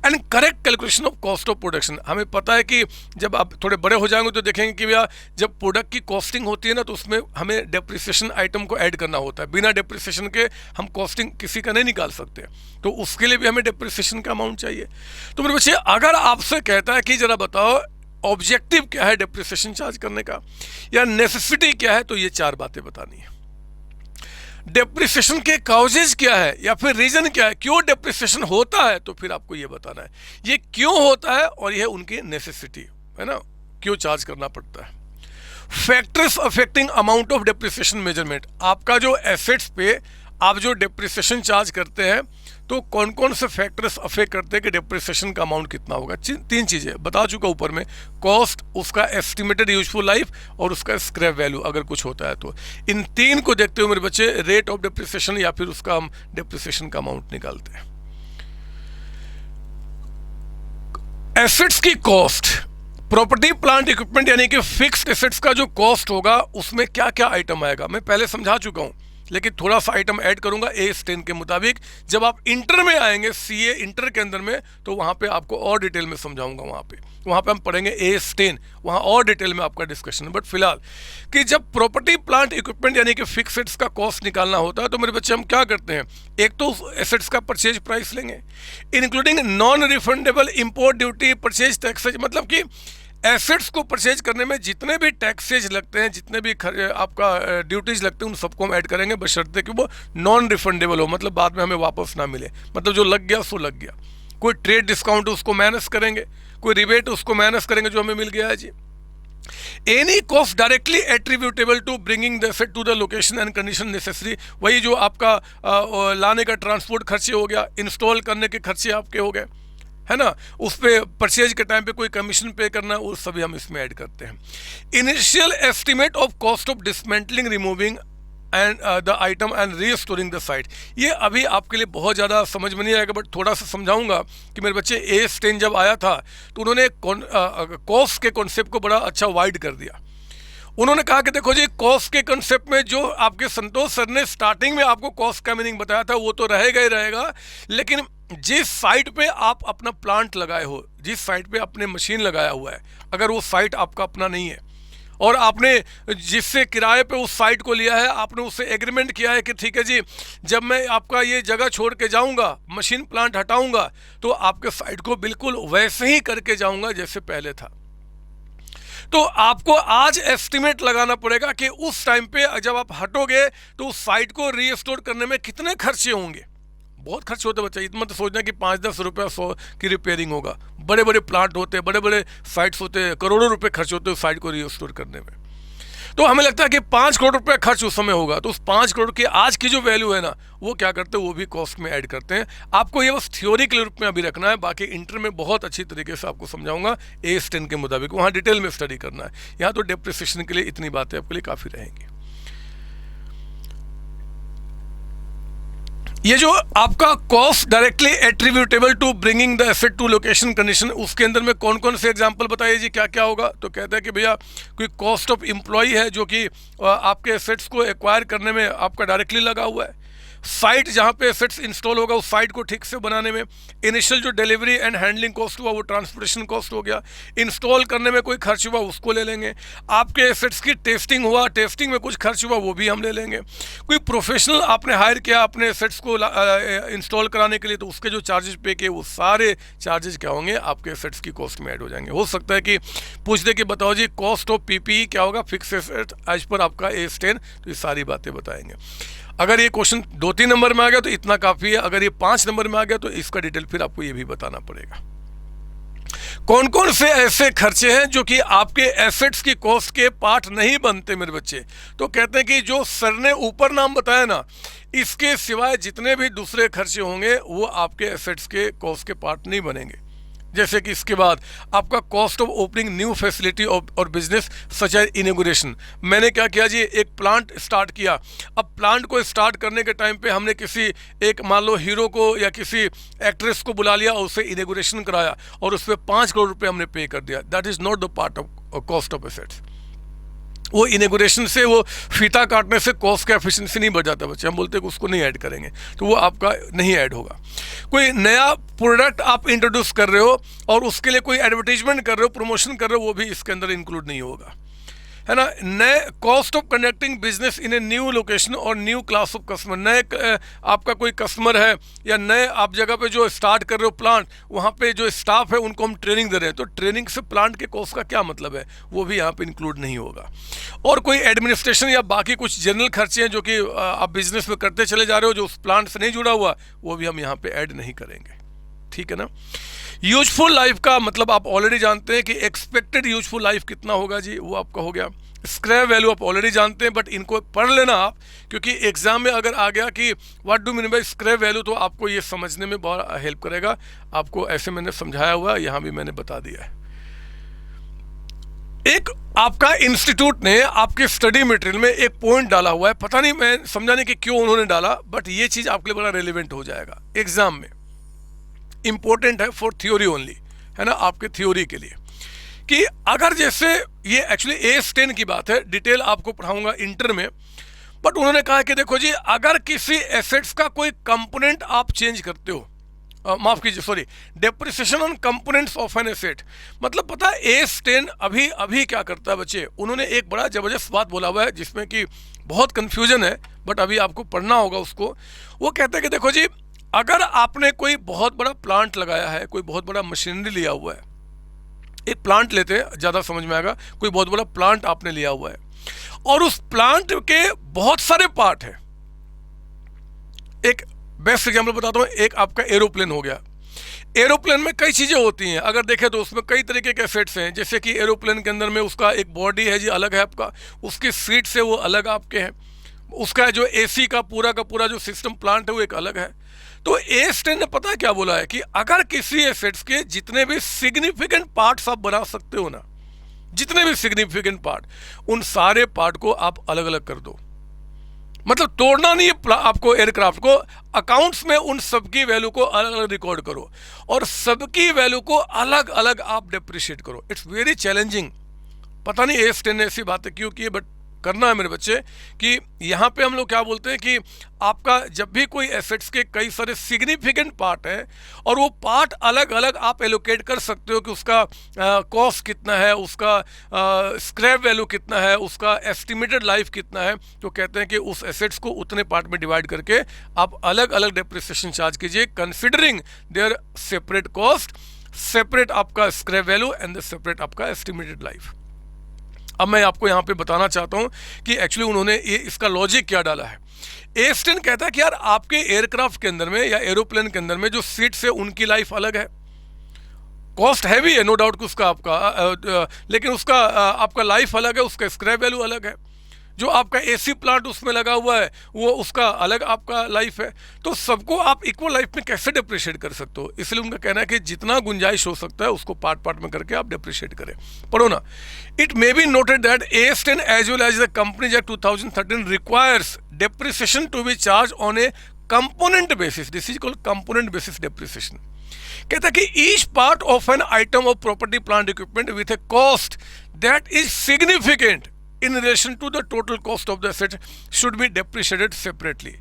Speaker 1: And correct calculation of cost of production, हमें पता है कि जब आप थोड़े बड़े हो जाएंगे तो देखेंगे कि भैया जब प्रोडक्ट की कॉस्टिंग होती है ना, तो उसमें हमें डेप्रिसिएशन आइटम को ऐड करना होता है, बिना डेप्रिसिएशन के हम कॉस्टिंग किसी का नहीं निकाल सकते, तो उसके लिए भी हमें डेप्रिसिएशन का अमाउंट चाहिए। तो मेरे बच्चे, अगर आपसे कहता है कि जरा बताओ ऑब्जेक्टिव क्या है डेप्रिसिएशन चार्ज करने का या नेसेसिटी क्या है, तो ये 4 बातें बतानी है। डेप्रिसिएशन के काउजेज क्या है या फिर रीजन क्या है, क्यों डेप्रिसिएशन होता है, तो फिर आपको ये बताना है ये क्यों होता है और ये उनकी नेसेसिटी है ना, क्यों चार्ज करना पड़ता है। Factors affecting amount of depreciation measurement, आपका जो एसेट्स पे आप जो डेप्रिसिएशन चार्ज करते हैं तो कौन कौन से फैक्टर्स अफेक्ट करते हैं कि डेप्रिसिएशन का अमाउंट कितना होगा। 3 चीज़ें बता चुका ऊपर में, कॉस्ट, उसका एस्टिमेटेड यूजफुल लाइफ और उसका स्क्रैप वैल्यू अगर कुछ होता है तो। इन 3 को देखते हुए मेरे बच्चे रेट ऑफ डेप्रिसिएशन या फिर उसका हम डेप्रिसिएशन का अमाउंट निकालते हैं। एसेट्स की कॉस्ट, प्रॉपर्टी प्लांट इक्विपमेंट यानी कि फिक्स्ड एसेट्स का जो कॉस्ट होगा उसमें क्या क्या आइटम आएगा, मैं पहले समझा चुका हूँ, लेकिन थोड़ा सा आइटम ऐड करूंगा AS 10 के मुताबिक। जब आप इंटर में आएंगे, CA इंटर के अंदर में, तो वहां पे आपको और डिटेल में समझाऊंगा, वहां पे हम पढ़ेंगे AS 10, वहां और डिटेल में आपका डिस्कशन है। बट फिलहाल कि जब प्रॉपर्टी प्लांट इक्विपमेंट यानी कि फिक्स एसेट्स का कॉस्ट निकालना होता है, तो मेरे बच्चे हम क्या करते हैं, एक तो एसेट्स का परचेज प्राइस लेंगे, including non refundable import duty, purchase tax, मतलब कि एसेट्स को परचेज करने में जितने भी टैक्सेज लगते हैं, जितने भी आपका ड्यूटीज लगते हैं, उन सबको हम ऐड करेंगे, बशर्ते कि वो नॉन रिफंडेबल हो, मतलब बाद में हमें वापस ना मिले, मतलब जो लग गया सो लग गया। कोई ट्रेड डिस्काउंट उसको माइनस करेंगे, कोई रिबेट उसको माइनस करेंगे जो हमें मिल गया है जी। Any cost directly attributable to bringing the asset to the location and condition necessary, वही जो आपका लाने का ट्रांसपोर्ट खर्चे हो गया, इंस्टॉल करने के खर्चे आपके हो गए, है ना, उस पर परचेज के टाइम पे कोई कमीशन पे करना, वो सभी हम इसमें ऐड करते हैं। Initial estimate of cost of dismantling, removing and the item and restoring the site, ये अभी आपके लिए बहुत ज़्यादा समझ में नहीं आएगा, बट थोड़ा सा समझाऊंगा कि मेरे बच्चे AS10 जब आया था तो उन्होंने कॉस्ट के कॉन्सेप्ट को बड़ा अच्छा वाइड कर दिया। उन्होंने कहा कि देखो जी, कॉस्ट के कंसेप्ट में जो आपके संतोष सर ने स्टार्टिंग में आपको कॉस्ट का मीनिंग बताया था वो तो रहेगा ही रहेगा, लेकिन जिस साइट पे आप अपना प्लांट लगाए हो, जिस साइट पे आपने मशीन लगाया हुआ है, अगर वो साइट आपका अपना नहीं है और आपने जिससे किराए पे उस साइट को लिया है, आपने उससे एग्रीमेंट किया है कि ठीक है जी, जब मैं आपका ये जगह छोड़ के जाऊंगा, मशीन प्लांट हटाऊंगा, तो आपके साइट को बिल्कुल वैसे ही करके जाऊंगा जैसे पहले था। तो आपको आज एस्टिमेट लगाना पड़ेगा कि उस टाइम पे जब आप हटोगे तो उस साइट को रीस्टोर करने में कितने खर्चे होंगे। बहुत खर्च होते बच्चा, इतना तो सोचना कि 5-10 रुपया 100 की रिपेयरिंग होगा। बड़े बड़े प्लांट होते हैं, बड़े बड़े साइट्स होते हैं, करोड़ों रुपए खर्च होते हैं उस साइट को रीस्टोर करने में। तो हमें लगता है कि 5 करोड़ रुपए खर्च उस समय होगा, तो उस 5 करोड़ की आज की जो वैल्यू है ना, वो क्या करते हैं, वो भी कॉस्ट में ऐड करते हैं। आपको ये बस थ्योरी के रूप में अभी रखना है, बाकी इंटर में बहुत अच्छी तरीके से आपको समझाऊंगा AS10 के मुताबिक, वहाँ डिटेल में स्टडी करना है। यहाँ तो डेप्रिसिएशन के लिए इतनी बातें आपके लिए काफ़ी रहेंगी। ये जो आपका cost directly attributable to bringing the asset to location condition, उसके अंदर में कौन कौन से एग्जांपल बताइए जी, क्या क्या होगा। तो कहता है कि भैया कोई कॉस्ट ऑफ एम्प्लॉय है जो कि आपके एसेट्स को एक्वायर करने में आपका डायरेक्टली लगा हुआ है, साइट जहाँ पे एसेट्स इंस्टॉल होगा उस साइट को ठीक से बनाने में, इनिशियल जो डिलीवरी एंड हैंडलिंग कॉस्ट हुआ वो ट्रांसपोर्टेशन कॉस्ट हो गया, इंस्टॉल करने में कोई खर्च हुआ उसको ले लेंगे, आपके एसेट्स की टेस्टिंग हुआ, टेस्टिंग में कुछ खर्च हुआ वो भी हम ले लेंगे, कोई प्रोफेशनल आपने हायर किया अपने एसेट्स को इंस्टॉल कराने के लिए, तो उसके जो चार्जेस पे किए वो सारे चार्जेस क्या होंगे, आपके एसेट्स की कॉस्ट में ऐड हो जाएंगे। हो सकता है कि पूछ दे कि बताओ जी कॉस्ट ऑफ PPE क्या होगा, फिक्स एसेट एज पर आपका AS10, तो ये सारी बातें बताएंगे। अगर ये क्वेश्चन 2-3 नंबर में आ गया तो इतना काफ़ी है, अगर ये 5 नंबर में आ गया तो इसका डिटेल फिर आपको ये भी बताना पड़ेगा। कौन कौन से ऐसे खर्चे हैं जो कि आपके एसेट्स की कॉस्ट के पार्ट नहीं बनते मेरे बच्चे। तो कहते हैं कि जो सर ने ऊपर नाम बताया ना, इसके सिवाय जितने भी दूसरे खर्चे होंगे वो आपके एसेट्स के कॉस्ट के पार्ट नहीं बनेंगे। जैसे कि इसके बाद आपका cost of opening new facility और बिजनेस सच एज इनॉग्रेशन। मैंने क्या किया जी, एक प्लांट स्टार्ट किया। अब प्लांट को स्टार्ट करने के टाइम पे हमने किसी एक मान लो हीरो को या किसी एक्ट्रेस को बुला लिया और उससे इनॉग्रेशन कराया और उस पर 5 करोड़ रुपये हमने पे कर दिया। That is not the part of cost of assets. वो इनॉग्रेशन से, वो फीता काटने से कॉस्ट का एफिशिएंसी नहीं बढ़ जाता बच्चे, हम बोलते हैं कि उसको नहीं ऐड करेंगे, तो वो आपका नहीं ऐड होगा। कोई नया प्रोडक्ट आप इंट्रोड्यूस कर रहे हो और उसके लिए कोई एडवर्टीजमेंट कर रहे हो, प्रमोशन कर रहे हो, वो भी इसके अंदर इंक्लूड नहीं होगा, है ना। नए cost of conducting business in a new location और न्यू क्लास ऑफ कस्टमर, नए आपका कोई कस्टमर है या नए आप जगह पे जो स्टार्ट कर रहे हो प्लांट, वहाँ पे जो स्टाफ है उनको हम ट्रेनिंग दे रहे हैं, तो ट्रेनिंग से प्लांट के कॉस्ट का क्या मतलब है, वो भी यहाँ पे इंक्लूड नहीं होगा। और कोई एडमिनिस्ट्रेशन या बाकी कुछ जनरल खर्चे हैं जो कि आप बिजनेस में करते चले जा रहे हो, जो उस प्लांट से नहीं जुड़ा हुआ, वो भी हम यहाँ पे ऐड नहीं करेंगे, ठीक है ना। यूजफुल लाइफ का मतलब आप ऑलरेडी जानते हैं कि एक्सपेक्टेड यूजफुल लाइफ कितना होगा जी, वो आपका हो गया। स्क्रैप वैल्यू आप ऑलरेडी जानते हैं, बट इनको पढ़ लेना आप, क्योंकि एग्जाम में अगर आ गया कि what do mean by scrap value, तो आपको ये समझने में बहुत हेल्प करेगा। आपको ऐसे मैंने समझाया हुआ है, यहाँ भी मैंने बता दिया है। एक आपका इंस्टीट्यूट ने आपके स्टडी मटेरियल में एक पॉइंट डाला हुआ है, पता नहीं मैं समझाने कि क्यों उन्होंने डाला, बट ये चीज़ आपके लिए बड़ा रेलिवेंट हो जाएगा एग्जाम में, इंपॉर्टेंट है फॉर थ्योरी ओनली, है ना, आपके थ्योरी के लिए। कि अगर जैसे ये एक्चुअली AS10 की बात है, डिटेल आपको पढ़ाऊंगा इंटर में, बट उन्होंने कहा कि देखो जी, अगर किसी एसेट्स का कोई कंपोनेंट आप चेंज करते हो, माफ कीजिए sorry, depreciation on components of an asset, मतलब पता है AS10 अभी क्या करता है बच्चे, उन्होंने एक बड़ा जबरदस्त बात बोला हुआ है जिसमें कि बहुत कंफ्यूजन है, बट अभी आपको पढ़ना होगा उसको। वो कहते हैं कि देखो जी, अगर आपने कोई बहुत बड़ा प्लांट लगाया है, कोई बहुत बड़ा मशीनरी लिया हुआ है, एक प्लांट लेते हैं, ज़्यादा समझ में आएगा। कोई बहुत बड़ा प्लांट आपने लिया हुआ है और उस प्लांट के बहुत सारे पार्ट हैं। एक बेस्ट एग्जाम्पल बताता हूँ, एक आपका एरोप्लेन हो गया। एरोप्लेन में कई चीज़ें होती हैं, अगर देखें तो उसमें कई तरीके के एसेट्स हैं। जैसे कि एरोप्लेन के अंदर में उसका एक बॉडी है जी, अलग है आपका, उसकी सीट से वो अलग आपके हैं, उसका जो एसी का पूरा जो सिस्टम प्लांट है वो एक अलग है। तो एस्टेन ने पता क्या बोला है कि अगर किसी एसेट्स के जितने भी सिग्निफिकेंट पार्ट्स आप बना सकते हो ना, जितने भी सिग्निफिकेंट पार्ट, उन सारे पार्ट को आप अलग अलग कर दो। मतलब तोड़ना नहीं है आपको एयरक्राफ्ट को, अकाउंट्स में उन सबकी वैल्यू को अलग अलग रिकॉर्ड करो और सबकी वैल्यू को अलग अलग आप डेप्रिशिएट करो। It's very challenging. पता नहीं एस्टेन ने ऐसी बातें क्यों की है, बट करना है मेरे बच्चे कि यहाँ पे हम लोग क्या बोलते हैं कि आपका जब भी कोई एसेट्स के कई सारे सिग्निफिकेंट पार्ट है और वो पार्ट अलग अलग आप एलोकेट कर सकते हो कि उसका कॉस्ट कितना है, उसका स्क्रैप वैल्यू कितना है, उसका एस्टिमेटेड लाइफ कितना है, तो कहते हैं कि उस एसेट्स को उतने पार्ट में डिवाइड करके आप अलग अलग डेप्रिसिएशन चार्ज कीजिए, considering their separate cost, separate आपका scrap value and the separate आपका एस्टिमेटेड लाइफ। अब मैं आपको यहाँ पे बताना चाहता हूँ कि एक्चुअली उन्होंने ये इसका लॉजिक क्या डाला है। एस्टेन कहता है कि यार आपके एयरक्राफ्ट के अंदर में या एरोप्लेन के अंदर में जो सीट्स है उनकी लाइफ अलग है, कॉस्ट हैवी है नो डाउट कि उसका आपका लेकिन उसका आपका लाइफ अलग है, उसका स्क्रैप वैल्यू अलग है। जो आपका एसी प्लांट उसमें लगा हुआ है वो उसका अलग आपका लाइफ है। तो सबको आप इक्वल लाइफ में कैसे डिप्रिशिएट कर सकते हो, इसलिए उनका कहना है कि जितना गुंजाइश हो सकता है उसको पार्ट पार्ट में करके आप डिप्रिशिएट करें। पढ़ो ना। It may be noted that AS ten as well as the Companies Act 2013 requires depreciation to be charge on a component basis. This is called component basis depreciation. कहता है कि each part of an item of property plant equipment with a cost that is significant in relation to the total cost of the asset should be depreciated separately.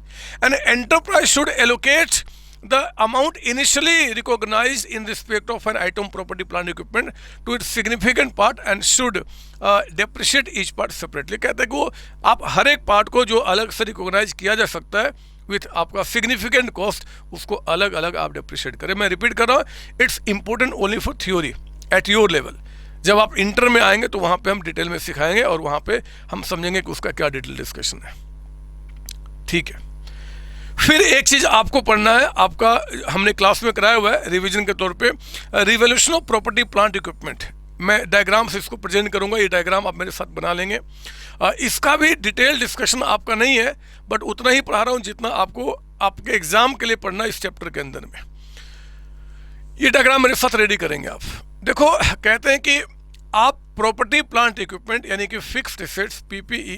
Speaker 1: An enterprise should allocate the amount initially recognized in respect of an item property plant equipment to its significant part and should depreciate each part separately. कहते हैं कि वो आप हर एक part को जो अलग से रिकॉग्नाइज किया जा सकता है विथ आपका सिग्निफिकेंट कॉस्ट, उसको अलग अलग आप डेप्रिशिएट करें। मैं रिपीट कर रहा हूँ, it's important only for theory at your level. जब आप इंटर में आएंगे तो वहाँ पे हम डिटेल में सिखाएंगे और वहाँ पे हम समझेंगे कि उसका क्या डिटेल डिस्कशन है। ठीक है, फिर एक चीज़ आपको पढ़ना है, आपका हमने क्लास में कराया हुआ है रिवीजन के तौर पे, revolution of property plant equipment. मैं डायग्राम से इसको प्रेजेंट करूँगा, ये डायग्राम आप मेरे साथ बना लेंगे। इसका भी डिटेल डिस्कशन आपका नहीं है, बट उतना ही पढ़ा रहा हूँ जितना आपको आपके एग्जाम के लिए पढ़ना इस चैप्टर के अंदर में। ये डायग्राम मेरे साथ रेडी करेंगे आप। देखो, कहते हैं कि आप प्रॉपर्टी प्लांट इक्विपमेंट यानी कि फिक्स्ड एसेट्स पीपीई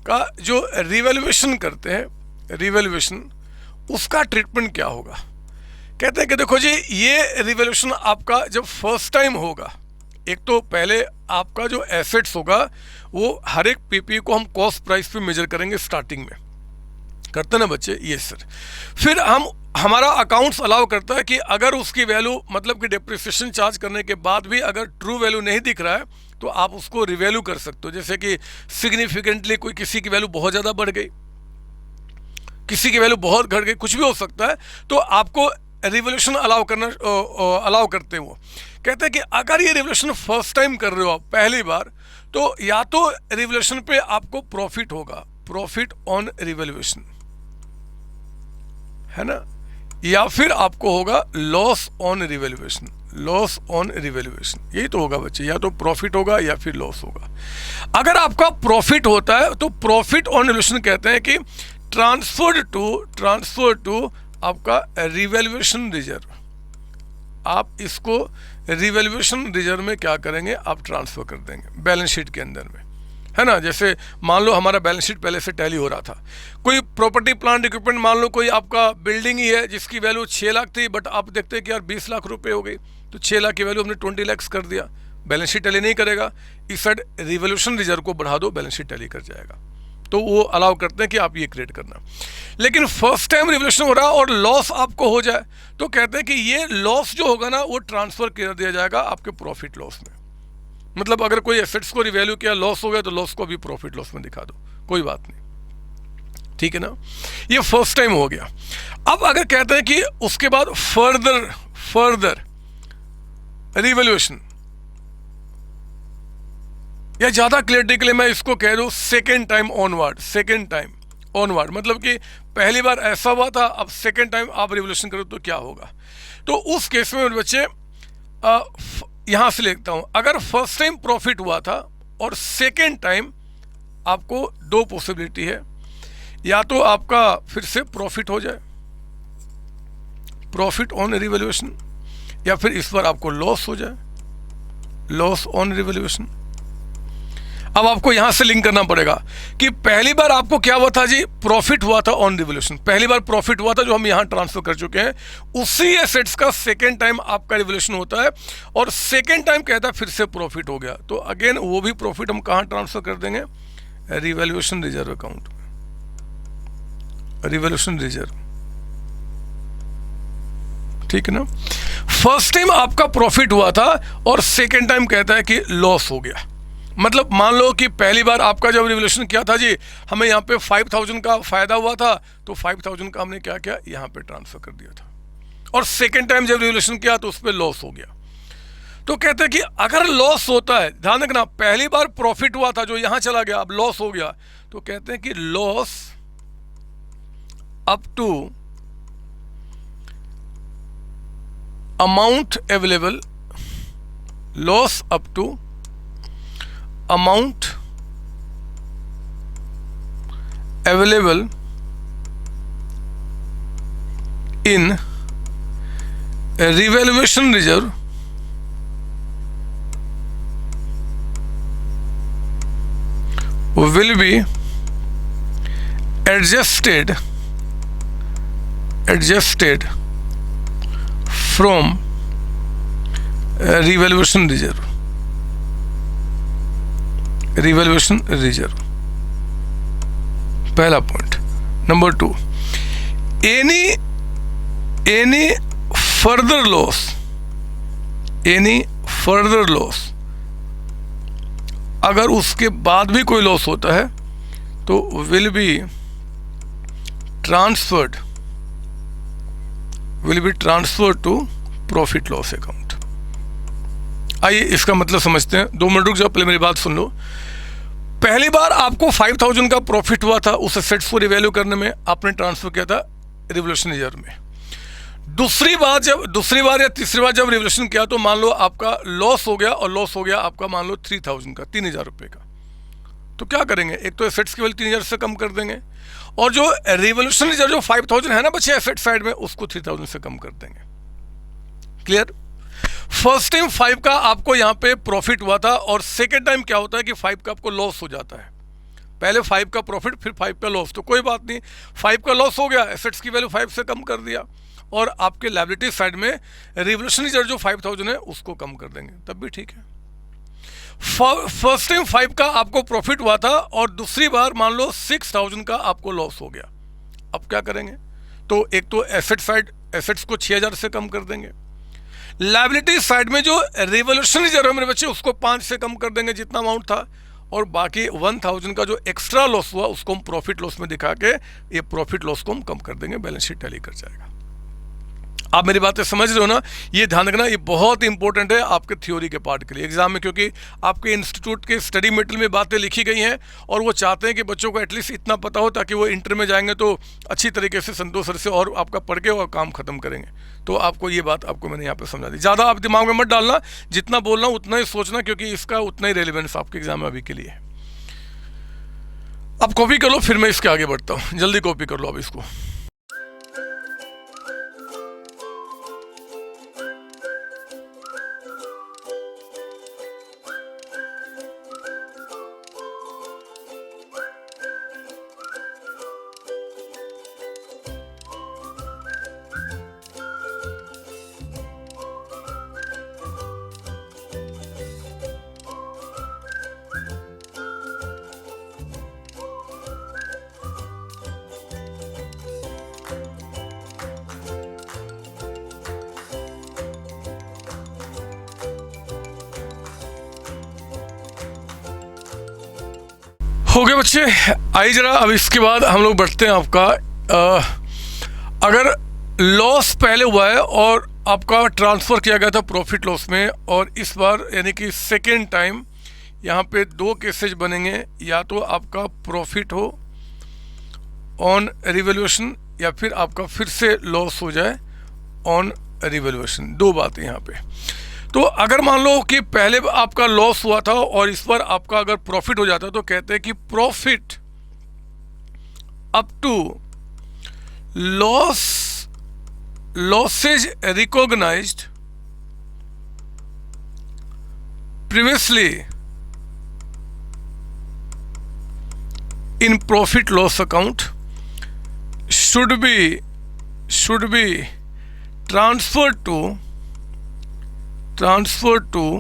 Speaker 1: का जो रिवैल्यूएशन करते हैं, रिवैल्यूएशन उसका ट्रीटमेंट क्या होगा। कहते हैं कि देखो जी, ये रिवैल्यूएशन आपका जब फर्स्ट टाइम होगा, एक तो पहले आपका जो एसेट्स होगा वो हर एक पीपीई को हम कॉस्ट प्राइस पे मेजर करेंगे स्टार्टिंग में, करते ना बच्चे, ये सर। फिर हमारा अकाउंट्स अलाउ करता है कि अगर उसकी वैल्यू मतलब कि डेप्रिसिएशन चार्ज करने के बाद भी अगर ट्रू वैल्यू नहीं दिख रहा है तो आप उसको रिवैल्यू कर सकते हो। जैसे कि सिग्निफिकेंटली कोई किसी की वैल्यू बहुत ज़्यादा बढ़ गई, किसी की वैल्यू बहुत घट गई, कुछ भी हो सकता है, तो आपको रिवोल्यूशन अलाउ करते हैं वो। कहते हैं कि अगर ये रिवोल्यूशन फर्स्ट टाइम कर रहे हो आप पहली बार, तो या तो रिवोल्यूशन पे आपको प्रॉफिट होगा, प्रॉफिट ऑन रिवोल्यूशन, है ना, या फिर आपको होगा loss on revaluation, loss on revaluation, यही तो होगा बच्चे, या तो प्रॉफिट होगा या फिर लॉस होगा। अगर आपका प्रॉफिट होता है तो प्रॉफिट ऑन रिवैल्यूएशन कहते हैं कि ट्रांसफर टू आपका रिवैल्यूएशन रिजर्व। आप इसको रिवैल्यूएशन रिजर्व में क्या करेंगे, आप ट्रांसफर कर देंगे बैलेंस शीट के अंदर में, है ना। जैसे मान लो हमारा बैलेंस शीट पहले से टैली हो रहा था, कोई प्रॉपर्टी प्लांट इक्विपमेंट, मान लो कोई आपका बिल्डिंग ही है जिसकी वैल्यू 6 लाख थी, बट आप देखते हैं कि यार 20 लाख रुपए हो गई, तो 6 लाख की वैल्यू हमने 20 लाख कर दिया, बैलेंस शीट टैली नहीं करेगा। इस साइड रिवोल्यूशन रिजर्व को बढ़ा दो, बैलेंस शीट टैली कर जाएगा। तो वो अलाउ करते हैं कि आप ये क्रिएट करना। लेकिन फर्स्ट टाइम रिवोल्यूशन हो रहा और लॉस आपको हो जाए तो कहते हैं कि ये लॉस जो होगा ना वो ट्रांसफर कर दिया जाएगा आपके प्रॉफिट लॉस में। मतलब अगर कोई एसेट्स को रिवैल्यू किया, लॉस हो गया, तो लॉस को भी प्रॉफिट लॉस में दिखा दो, कोई बात नहीं, ठीक है ना। ये फर्स्ट टाइम हो गया। अब अगर कहते हैं कि उसके बाद फर्दर रिवैल्यूएशन, या ज़्यादा क्लियरिटी के लिए मैं इसको कह दूँ second time onward, second time onward, मतलब कि पहली बार ऐसा हुआ था, अब सेकेंड टाइम आप रिवोल्यूशन करो तो क्या होगा। तो उस केस में मेरे बच्चे यहाँ से लिखता हूँ, अगर फर्स्ट टाइम प्रॉफिट हुआ था और सेकेंड टाइम, आपको दो पॉसिबिलिटी है, या तो आपका फिर से प्रॉफिट हो जाए, प्रॉफिट ऑन रिवोल्यूशन, या फिर इस बार आपको लॉस हो जाए, लॉस ऑन रिवोल्यूशन। अब आपको यहां से लिंक करना पड़ेगा कि पहली बार आपको क्या हुआ था जी, प्रॉफिट हुआ था ऑन रिवोल्यूशन, पहली बार प्रॉफिट हुआ था जो हम यहां ट्रांसफर कर चुके हैं, उसी एसेट्स का सेकेंड टाइम आपका रिवोल्यूशन होता है और सेकेंड टाइम कहता है फिर से प्रॉफिट हो गया, तो अगेन वो भी प्रॉफिट हम कहां ट्रांसफर कर देंगे, revolution reserve account, revolution reserve, ठीक है ना। फर्स्ट टाइम आपका प्रॉफिट हुआ था और सेकेंड टाइम कहता है कि लॉस हो गया, मतलब मान लो कि पहली बार आपका जब रिवोल्यूशन किया था जी, हमें यहाँ पे 5000 का फायदा हुआ था, तो 5000 का हमने क्या किया, यहाँ पे ट्रांसफर कर दिया था, और सेकेंड टाइम जब रिवोल्यूशन किया तो उस पर लॉस हो गया। तो कहते हैं कि अगर लॉस होता है, ध्यान रखना, पहली बार प्रॉफिट हुआ था जो यहाँ चला गया, अब लॉस हो गया, तो कहते हैं कि loss up to amount available, loss up to amount available in a revaluation reserve will be adjusted from revaluation reserve, revolution reserve, पहला point. Number 2, any further loss, अगर उसके बाद भी कोई लॉस होता है तो will be transferred to profit loss account. आइए इसका मतलब समझते हैं, 2 मिनट रुक जाओ, पहले मेरी बात सुन लो। पहली बार आपको 5000 का प्रॉफिट हुआ था, उस एसेट्स को रिवैल्यू करने में आपने ट्रांसफर किया था रिवोल्यूशन रिजर्व में। दूसरी बार या तीसरी बार जब रिवोल्यूशन किया तो मान लो आपका लॉस हो गया, और लॉस हो गया आपका मान लो 3000 का, 3000 रुपये का, तो क्या करेंगे, एक तो एसेट्स की वैल्यू 3000 से कम कर देंगे, और जो रिवोल्यूशन रिजर्व जो 5000 है ना बच्चे एसेट साइड में, उसको 3000 से कम कर देंगे। क्लियर। फर्स्ट टाइम 5 का आपको यहाँ पे प्रॉफिट हुआ था, और सेकेंड टाइम क्या होता है कि 5 का आपको लॉस हो जाता है, पहले 5 का प्रॉफिट फिर 5 का लॉस, तो कोई बात नहीं, 5 का लॉस हो गया, एसेट्स की वैल्यू 5 से कम कर दिया, और आपके लायबिलिटी साइड में रिवोल्यूशन रिजर्व जो 5000 है उसको कम कर देंगे, तब भी ठीक है। फर्स्ट टाइम 5 का आपको प्रॉफिट हुआ था और दूसरी बार मान लो 6000 का आपको लॉस हो गया, अब क्या करेंगे, तो एक तो एसेट साइड, एसेट्स को 6000 से कम कर देंगे, लायबिलिटी साइड में जो रिवोल्यूशन रिजर्व है मेरे बच्चे उसको 5 से कम कर देंगे जितना अमाउंट था, और बाकी 1000 का जो एक्स्ट्रा लॉस हुआ उसको हम प्रॉफिट लॉस में दिखा के ये प्रॉफिट लॉस को हम कम कर देंगे, बैलेंस शीट टैली कर जाएगा। आप मेरी बातें समझ रहे हो ना, ये ध्यान रखना, ये बहुत इंपॉर्टेंट है आपके थ्योरी के पार्ट के लिए एग्जाम में, क्योंकि आपके इंस्टीट्यूट के स्टडी मटेरियल में बातें लिखी गई हैं और वो चाहते हैं कि बच्चों को एटलीस्ट इतना पता हो ताकि वो इंटर में जाएंगे तो अच्छी तरीके से संतोष सर से और आपका पढ़ के और काम खत्म करेंगे। तो आपको ये बात आपको मैंने यहाँ पे समझा दी, ज़्यादा आप दिमाग में मत डालना, जितना बोलना उतना ही सोचना, क्योंकि इसका उतना ही रेलिवेंस आपके एग्जाम में अभी के लिए है। अब कॉपी कर लो, फिर मैं इसके आगे बढ़ता हूँ, जल्दी कॉपी कर लो अब इसको। हो गए बच्चे, आइए जरा अब इसके बाद हम लोग बढ़ते हैं आपका अगर लॉस पहले हुआ है और आपका ट्रांसफ़र किया गया था प्रॉफिट लॉस में, और इस बार यानी कि सेकेंड टाइम यहाँ पे दो केसेज बनेंगे, या तो आपका प्रॉफिट हो ऑन रिवैल्यूएशन या फिर आपका फिर से लॉस हो जाए ऑन रिवैल्यूएशन। दो बातें यहाँ पे। तो अगर मान लो कि पहले आपका लॉस हुआ था और इस बार आपका अगर प्रॉफिट हो जाता तो कहते हैं कि profit up to losses recognized previously in profit loss account should be transferred to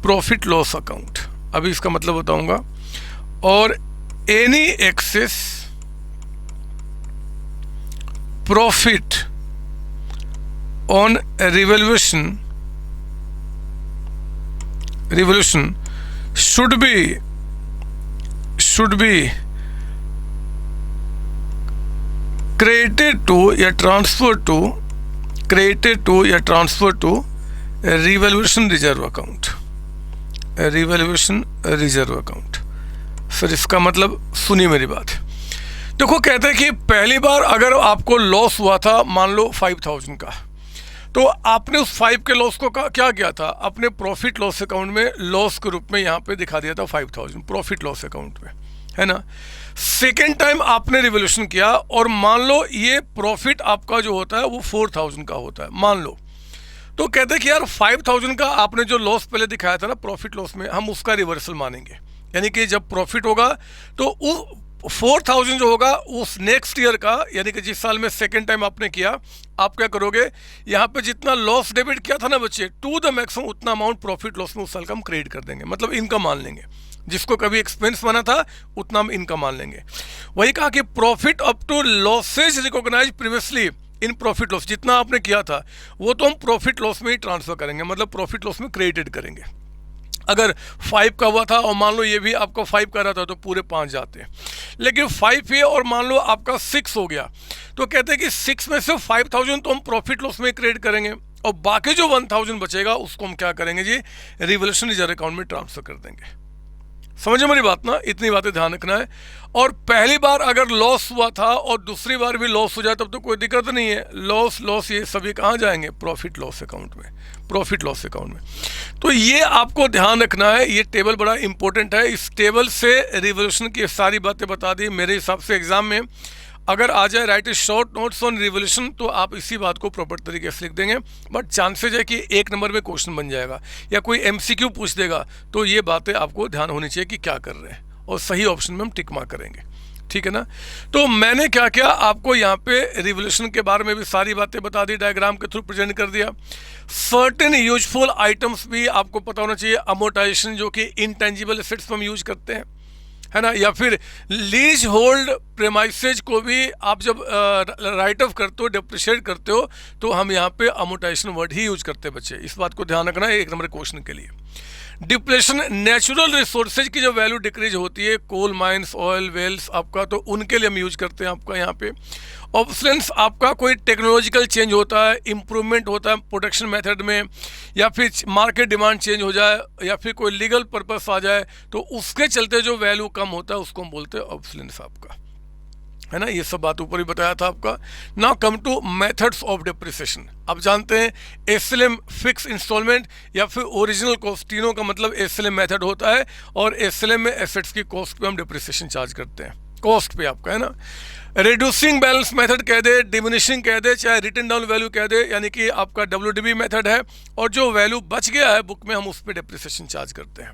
Speaker 1: profit loss account। अभी इसका मतलब बताऊंगा। और any excess profit on revaluation should be credited to या transferred to revaluation reserve account। फिर इसका मतलब सुनिए मेरी बात। देखो कहते हैं कि पहली बार अगर आपको लॉस हुआ था मान लो 5000 का, तो आपने उस 5 के लॉस को क्या किया था, अपने प्रॉफिट लॉस अकाउंट में लॉस के रूप में यहाँ पे दिखा दिया था 5000 प्रॉफिट लॉस अकाउंट में, है ना। सेकेंड टाइम आपने रिवोल्यूशन किया और मान लो ये प्रॉफिट आपका जो होता है वो 4000 का होता है मान लो। तो कहते हैं कि यार 5000 का आपने जो लॉस पहले दिखाया था ना प्रॉफिट लॉस में, हम उसका रिवर्सल मानेंगे। यानी कि जब प्रॉफिट होगा तो 4000 जो होगा उस नेक्स्ट ईयर का, यानी कि जिस साल में सेकेंड टाइम आपने किया, आप क्या करोगे, यहाँ पे जितना लॉस डेबिट किया था ना बच्चे टू द मैक्सिमम उतना अमाउंट प्रॉफिट लॉस में उस साल का हम क्रेडिट कर देंगे, मतलब इनकम मान लेंगे। जिसको कभी एक्सपेंस माना था उतना हम इनकम मान लेंगे। वही कहा कि profit up to losses recognize previously in profit loss, जितना आपने किया था वो तो हम प्रॉफिट लॉस में ही ट्रांसफर करेंगे, मतलब प्रॉफिट लॉस में क्रेडिट करेंगे। अगर 5 का हुआ था और मान लो ये भी आपका 5 का रहा था तो पूरे 5 जाते हैं। लेकिन 5 है और मान लो आपका 6 हो गया, तो कहते हैं कि 6 में से 5000 तो हम प्रॉफिट लॉस में क्रेडिट करेंगे और बाकी जो 1000 बचेगा उसको हम क्या करेंगे जी, रिवोल्यूशन रिजर्व अकाउंट में ट्रांसफर कर देंगे। समझो मेरी बात ना, इतनी बातें ध्यान रखना है। और पहली बार अगर लॉस हुआ था और दूसरी बार भी लॉस हो जाए तब तो कोई दिक्कत नहीं है। लॉस ये सभी कहाँ जाएंगे, प्रॉफिट लॉस अकाउंट में, प्रॉफिट लॉस अकाउंट में। तो ये आपको ध्यान रखना है, ये टेबल बड़ा इंपॉर्टेंट है। इस टेबल से रिवोल्यूशन की सारी बातें बता दी। मेरे हिसाब से एग्जाम में अगर आ जाए right short notes on revolution तो आप इसी बात को प्रॉपर तरीके से लिख देंगे, बट चांसेज है कि 1 नंबर में क्वेश्चन बन जाएगा या कोई MCQ पूछ देगा, तो ये बातें आपको ध्यान होनी चाहिए कि क्या कर रहे हैं और सही ऑप्शन में हम टिक मार्क करेंगे, ठीक है ना। तो मैंने क्या किया, आपको यहाँ पे रिवोल्यूशन के बारे में भी सारी बातें बता दी, डायग्राम के थ्रू प्रेजेंट कर दिया। सर्टेन यूजफुल आइटम्स भी आपको पता होना चाहिए, अमोर्टाइजेशन जो कि इंटेंजिबल एसेट्स में हम यूज करते हैं, है ना, या फिर लीज होल्ड प्रेमाइसेज को भी आप जब राइट ऑफ करते हो, डिप्रिशिएट करते हो, तो हम यहाँ पे अमोर्टाइजेशन वर्ड ही यूज करते हैं बच्चे। इस बात को ध्यान रखना है 1 नंबर क्वेश्चन के लिए। डिप्लेशन, नेचुरल रिसोर्सेज की जो वैल्यू डिक्रीज होती है, कोल माइंस, ऑयल वेल्स आपका, तो उनके लिए हम यूज करते हैं आपका यहाँ पे। ऑब्सलेंस आपका कोई टेक्नोलॉजिकल चेंज होता है, इम्प्रूवमेंट होता है प्रोडक्शन मेथड में, या फिर मार्केट डिमांड चेंज हो जाए, या फिर कोई लीगल पर्पस आ जाए, तो उसके चलते जो वैल्यू कम होता है उसको हम बोलते हैं ऑब्सलेंस आपका, है ना। ये सब बात ऊपर ही बताया था आपका। Now come two methods of depreciation. आप जानते हैं SLM फिक्स इंस्टॉलमेंट या फिर ओरिजिनल कॉस्ट, तीनों का मतलब SLM मेथड होता है। और SLM में एसेट्स की कॉस्ट पे हम डिप्रिसिएशन चार्ज करते हैं, कॉस्ट पे आपका, है ना। रिड्यूसिंग बैलेंस मेथड कह दे, डिमिनिशिंग कह दे, चाहे रिटन डाउन वैल्यू कह दे, यानी कि आपका WDB मेथड है। और जो वैल्यू बच गया है बुक में हम उस पर डिप्रिसिएशन चार्ज करते हैं।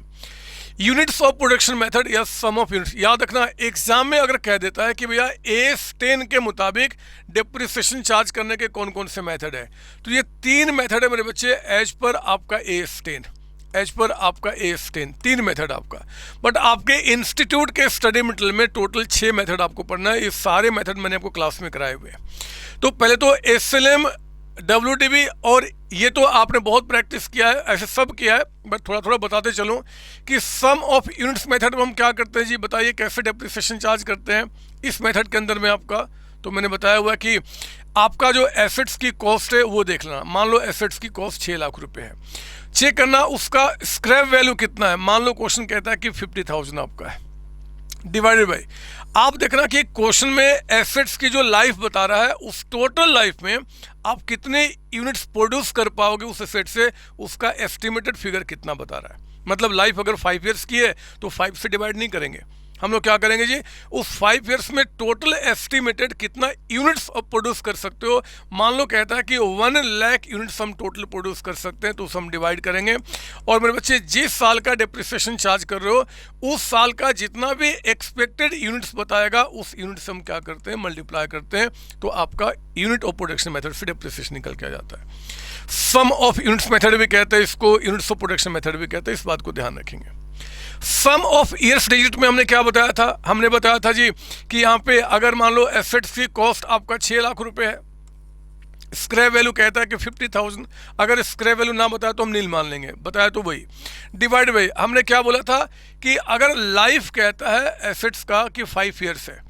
Speaker 1: यूनिट्स ऑफ प्रोडक्शन मेथड या सम ऑफ यूनिट्स, याद रखना एग्जाम में अगर कह देता है कि भैया AS10 के मुताबिक डिप्रिसिएशन चार्ज करने के कौन कौन से मेथड है, तो ये 3 मेथड है मेरे बच्चे, एज पर आपका AS10, एज पर आपका AS10, 3 मेथड आपका। बट आपके इंस्टीट्यूट के स्टडी मटेरियल में टोटल 6 मेथड आपको पढ़ना है। ये सारे मेथड मैंने आपको क्लास में कराए हुए हैं। तो पहले तो SLM, WDB, और ये तो आपने बहुत प्रैक्टिस किया है, ऐसे सब किया है, बट थोड़ा थोड़ा बताते चलूँ कि सम ऑफ यूनिट्स मेथड में हम क्या करते हैं जी, बताइए कैसे डिप्रिसिएशन चार्ज करते हैं इस मेथड के अंदर में आपका। तो मैंने बताया हुआ कि आपका जो एसेट्स की कॉस्ट है वो देख लेना। मान लो एसेट्स की कॉस्ट 6 लाख रुपए है, चेक करना उसका स्क्रैप वैल्यू कितना है। मान लो क्वेश्चन कहता है कि 50,000 आपका है, डिवाइडेड बाई, आप देखना कि क्वेश्चन में एसेट्स की जो लाइफ बता रहा है उस टोटल लाइफ में आप कितने यूनिट्स प्रोड्यूस कर पाओगे उस एसेट से, उसका एस्टिमेटेड फिगर कितना बता रहा है। मतलब लाइफ अगर 5 ईयर्स की है तो 5 से डिवाइड नहीं करेंगे, हम लोग क्या करेंगे जी, उस 5 ईयर्स में टोटल एस्टिमेटेड कितना यूनिट्स अब प्रोड्यूस कर सकते हो। मान लो कहता है कि 1 लाख यूनिट्स हम टोटल प्रोड्यूस कर सकते हैं, तो हम डिवाइड करेंगे। और मेरे बच्चे जिस साल का डिप्रिसिएशन चार्ज कर रहे हो उस साल का जितना भी एक्सपेक्टेड यूनिट्स बताएगा उस यूनिट से हम क्या करते हैं, मल्टीप्लाई करते हैं, तो आपका यूनिट ऑफ प्रोडक्शन मेथड से डिप्रिसिएशन निकल के आ जाता है। सम ऑफ यूनिट्स मेथड भी कहते हैं इसको, यूनिट्स ऑफ प्रोडक्शन मेथड भी कहते हैं, इस बात को ध्यान रखेंगे। सम ऑफ ईयर्स डिजिट में हमने क्या बताया था, हमने बताया था जी कि यहाँ पे अगर मान लो एसेट्स की कॉस्ट आपका 6 लाख रुपए है, स्क्रैप वैल्यू कहता है कि 50,000, अगर स्क्रैप वैल्यू ना बताया तो हम नील मान लेंगे, बताया तो वही, डिवाइड बाई, हमने क्या बोला था कि अगर लाइफ कहता है एसेट्स का कि 5 ईयर्स है,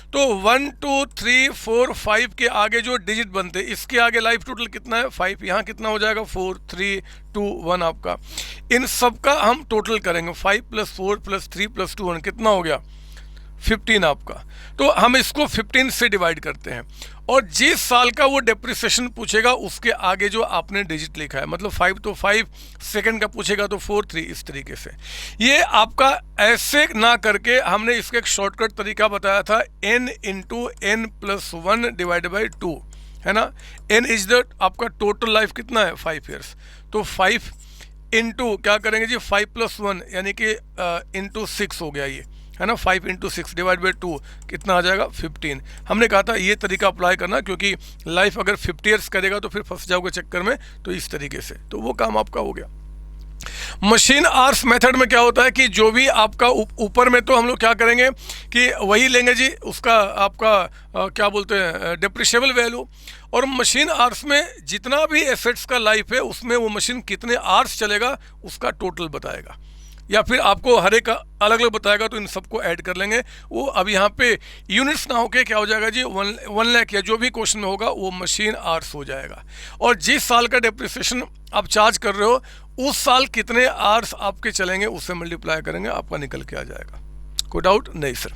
Speaker 1: तो 1 2 3 4 5 के आगे जो डिजिट बनते हैं इसके आगे लाइफ टोटल कितना है 5, यहाँ कितना हो जाएगा 4 3 2 1 आपका, इन सब का हम टोटल करेंगे 5 + 4 + 3 + 2 1 कितना हो गया 15 आपका। तो हम इसको 15 से डिवाइड करते हैं और जिस साल का वो डेप्रिसिएशन पूछेगा उसके आगे जो आपने डिजिट लिखा है, मतलब 5 तो 5, सेकंड का पूछेगा तो 4 3, इस तरीके से। ये आपका ऐसे ना करके हमने इसका एक शॉर्टकट तरीका बताया था, n × n + 1 / 2 है ना। n इज द आपका टोटल लाइफ कितना है 5 ईयर्स, तो 5 इंटू क्या करेंगे जी 5 + 1 यानी कि इंटू 6 हो गया ये, है ना। 5 × 6 / 2 कितना आ जाएगा 15। हमने कहा था ये तरीका अप्लाई करना, क्योंकि लाइफ अगर 50 ईयर्स करेगा तो फिर फंस जाओगे चक्कर में, तो इस तरीके से, तो वो काम आपका हो गया। मशीन आवर्स मेथड में क्या होता है कि जो भी आपका ऊपर में तो हम लोग क्या करेंगे कि वही लेंगे जी उसका आपका क्या बोलते हैं डेप्रिशिएबल वैल्यू, और मशीन आवर्स में जितना भी एसेट्स का लाइफ है उसमें वो मशीन कितने आवर्स चलेगा उसका टोटल बताएगा, या फिर आपको हर एक अलग अलग बताएगा, तो इन सबको ऐड कर लेंगे। वो अब यहाँ पे यूनिट्स ना होके क्या हो जाएगा जी 1 लाख या जो भी क्वेश्चन में होगा वो मशीन आवर्स हो जाएगा। और जिस साल का डेप्रिसिएशन आप चार्ज कर रहे हो उस साल कितने आवर्स आपके चलेंगे उससे मल्टीप्लाई करेंगे, आपका निकल के आ जाएगा। कोई डाउट नहीं सर।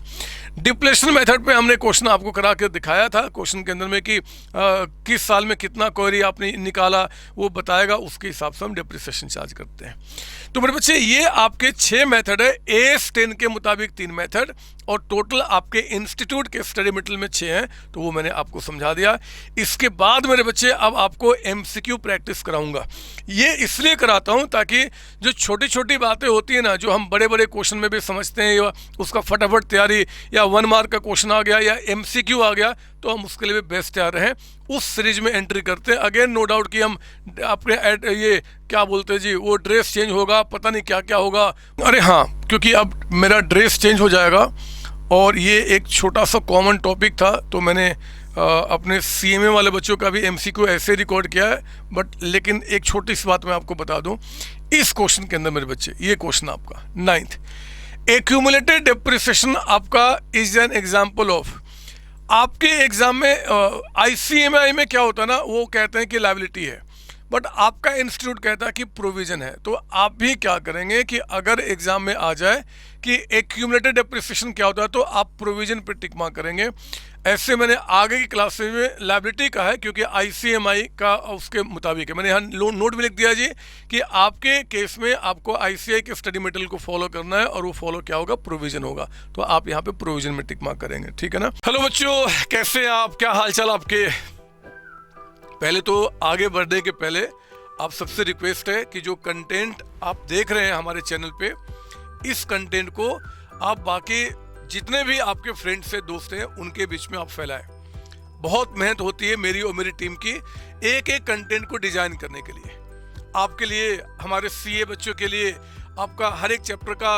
Speaker 1: डिप्लेशन मेथड पे हमने क्वेश्चन आपको करा के दिखाया था, क्वेश्चन के अंदर में कि किस साल में कितना क्वेरी आपने निकाला वो बताएगा, उसके हिसाब से हम डिप्रिसिएशन चार्ज करते हैं। तो मेरे बच्चे ये आपके 6 मेथड है, AS 10 के मुताबिक 3 मेथड, और टोटल आपके इंस्टीट्यूट के स्टडी मटेरियल में 6 हैं, तो वो मैंने आपको समझा दिया। इसके बाद मेरे बच्चे अब आपको MCQ प्रैक्टिस कराऊंगा। ये इसलिए कराता हूँ ताकि जो छोटी छोटी बातें होती है ना, जो हम बड़े बड़े क्वेश्चन में भी समझते हैं, या उसका फटाफट तैयारी, या 1 मार्क का क्वेश्चन आ गया या MCQ आ गया, तो हम उसके लिए भी बेस्ट तैयार रहें, उस सीरीज में एंट्री करते हैं। अगेन नो डाउट कि हम अपने ये क्या बोलते हैं जी, वो ड्रेस चेंज होगा, पता नहीं क्या क्या होगा। अरे हाँ, क्योंकि अब मेरा ड्रेस चेंज हो जाएगा, और ये एक छोटा सा कॉमन टॉपिक था, तो मैंने अपने CMA वाले बच्चों का भी MCQ ऐसे रिकॉर्ड किया है, बट लेकिन एक छोटी सी बात मैं आपको बता दूं, इस क्वेश्चन के अंदर मेरे बच्चे, ये क्वेश्चन आपका 9th, एक्यूमुलेटेड डेप्रिसिएशन आपका इज एन एग्जाम्पल ऑफ, आपके एग्जाम में ICMI में क्या होता है ना, वो कहते हैं कि लायबिलिटी है, बट आपका इंस्टीट्यूट कहता है कि प्रोविजन है। तो आप भी क्या करेंगे कि अगर एग्जाम में आ जाए कि एक्यूमुलेटेड डेप्रिसिएशन क्या होता है, तो आप प्रोविजन पे टिक मार्क करेंगे। ऐसे मैंने आगे की क्लासेज में लायबिलिटी का है, क्योंकि ICMI का उसके मुताबिक है। मैंने यहाँ नोट भी लिख दिया जी कि आपके केस में आपको ICI के स्टडी मटेरियल को फॉलो करना है, और वो फॉलो क्या होगा, प्रोविजन होगा, तो आप यहाँ पे प्रोविजन में टिक मार्क करेंगे, ठीक है ना। हेलो बच्चों, कैसे हैं आप, क्या हाल चाल आपके। पहले तो आगे बढ़ने के पहले आप सबसे रिक्वेस्ट है कि जो कंटेंट आप देख रहे हैं हमारे चैनल पे, इस कंटेंट को आप बाकी जितने भी आपके फ्रेंड्स हैं, दोस्त हैं, उनके बीच में आप फैलाएं। बहुत मेहनत होती है मेरी और मेरी टीम की एक एक कंटेंट को डिजाइन करने के लिए, आपके लिए, हमारे CA बच्चों के लिए, आपका हर एक चैप्टर का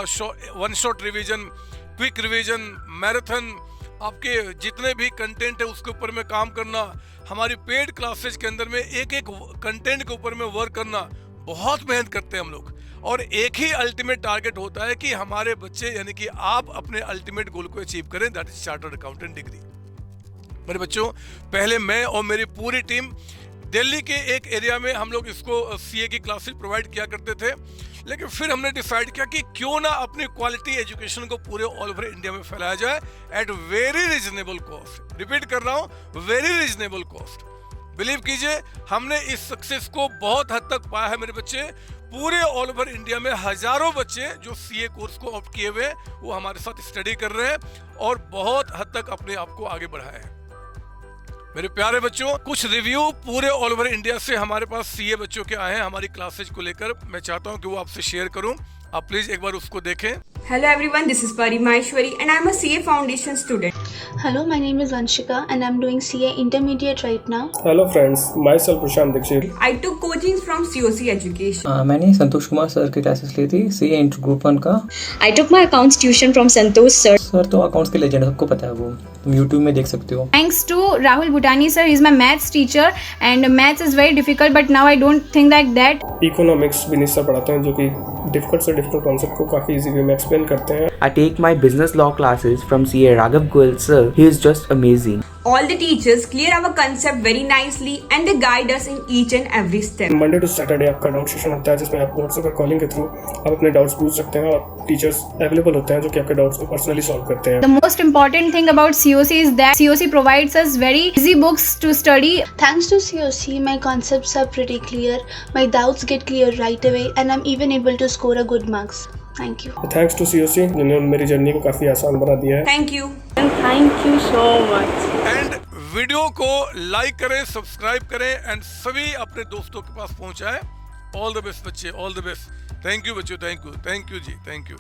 Speaker 1: 1 shot revision, quick revision, marathon, आपके जितने भी कंटेंट है उसके ऊपर में काम करना, हमारी पेड क्लासेज के अंदर में एक एक कंटेंट के ऊपर में वर्क करना, बहुत मेहनत करते हैं हम लोग। और एक ही अल्टीमेट टारगेट होता है कि हमारे बच्चे यानी कि आप अपने अल्टीमेट गोल को अचीव करें, that is chartered accountant degree. मेरे बच्चों, पहले मैं और मेरी पूरी टीम दिल्ली के एक एरिया में हम लोग इसको सीए की क्लासेस प्रोवाइड किया करते थे, लेकिन फिर हमने डिसाइड किया कि क्यों ना अपनी क्वालिटी एजुकेशन को पूरे ऑल ओवर इंडिया में फैलाया जाए at very reasonable cost. Repeat कर रहा हूँ, वेरी रिजनेबल कॉस्ट। बिलीव कीजिए, हमने इस सक्सेस को बहुत हद तक पाया है मेरे बच्चे। पूरे ऑल ओवर इंडिया में हजारों बच्चे जो सीए कोर्स को ऑप्ट किए हुए वो हमारे साथ स्टडी कर रहे हैं और बहुत हद तक अपने आप को आगे बढ़ाए हैं। मेरे प्यारे बच्चों, कुछ रिव्यू पूरे ऑल ओवर इंडिया से हमारे पास सीए बच्चों के आए हैं हमारी क्लासेज को लेकर। मैं चाहता हूं कि वो आपसे शेयर करूं, आप प्लीज एक बार उसको देखें।
Speaker 2: Hello everyone, this is Pari Maheshwari and I am a CA Foundation student.
Speaker 3: Hello, my name is Vanshika and I'm doing CA Intermediate right now.
Speaker 4: Hello friends, myself Prashant Dikshit.
Speaker 2: I took coachings from COC Education.
Speaker 5: मैंने Santosh Kumar sir की classes ली थी CA inter group 1 का।
Speaker 6: I took my accounts tuition from Santosh sir.
Speaker 5: Sir तो accounts के legend, सबको पता है, वो तुम यूट्यूब में देख सकते हो।
Speaker 7: Thanks to Rahul Bhutani sir, he's my maths teacher and maths is very difficult but now I don't think like that.
Speaker 4: Economics Vineet sir पढ़ाते हैं जो कि डिफिकल्ट से डिफिकल्ट कॉन्सेप्ट को काफ़ी इजी वे में एक्सप्लेन करते हैं।
Speaker 8: I take my business law classes from CA Raghav Goyal sir. He is just amazing.
Speaker 2: All the teachers clear our concept very nicely and they guide us in each and every step.
Speaker 4: Monday to Saturday आपका doubt session होता है जिसमें आप WhatsApp पर calling के through आप अपने doubts पूछ सकते हैं और टीचर्स अवेलेबल होते हैं जो कि आपके डाउट्स को पर्सनली सॉल्व करते हैं।
Speaker 7: The most important thing about COC is that COC provides us very easy books to study.
Speaker 3: Thanks to COC, my concepts are pretty clear, my doubts get clear right away and I'm even able to score a good marks. Thank you.
Speaker 4: Thanks to COC जिन्होंने मेरी journey को काफ़ी आसान बना दिया है।
Speaker 2: Thank you.
Speaker 6: Thank you so much.
Speaker 1: And video को like करें, सब्सक्राइब करें एंड सभी अपने दोस्तों के पास पहुंचाएं। ऑल द बेस्ट बच्चे, all the best. Thank you बच्चों, थैंक यू जी, थैंक यू।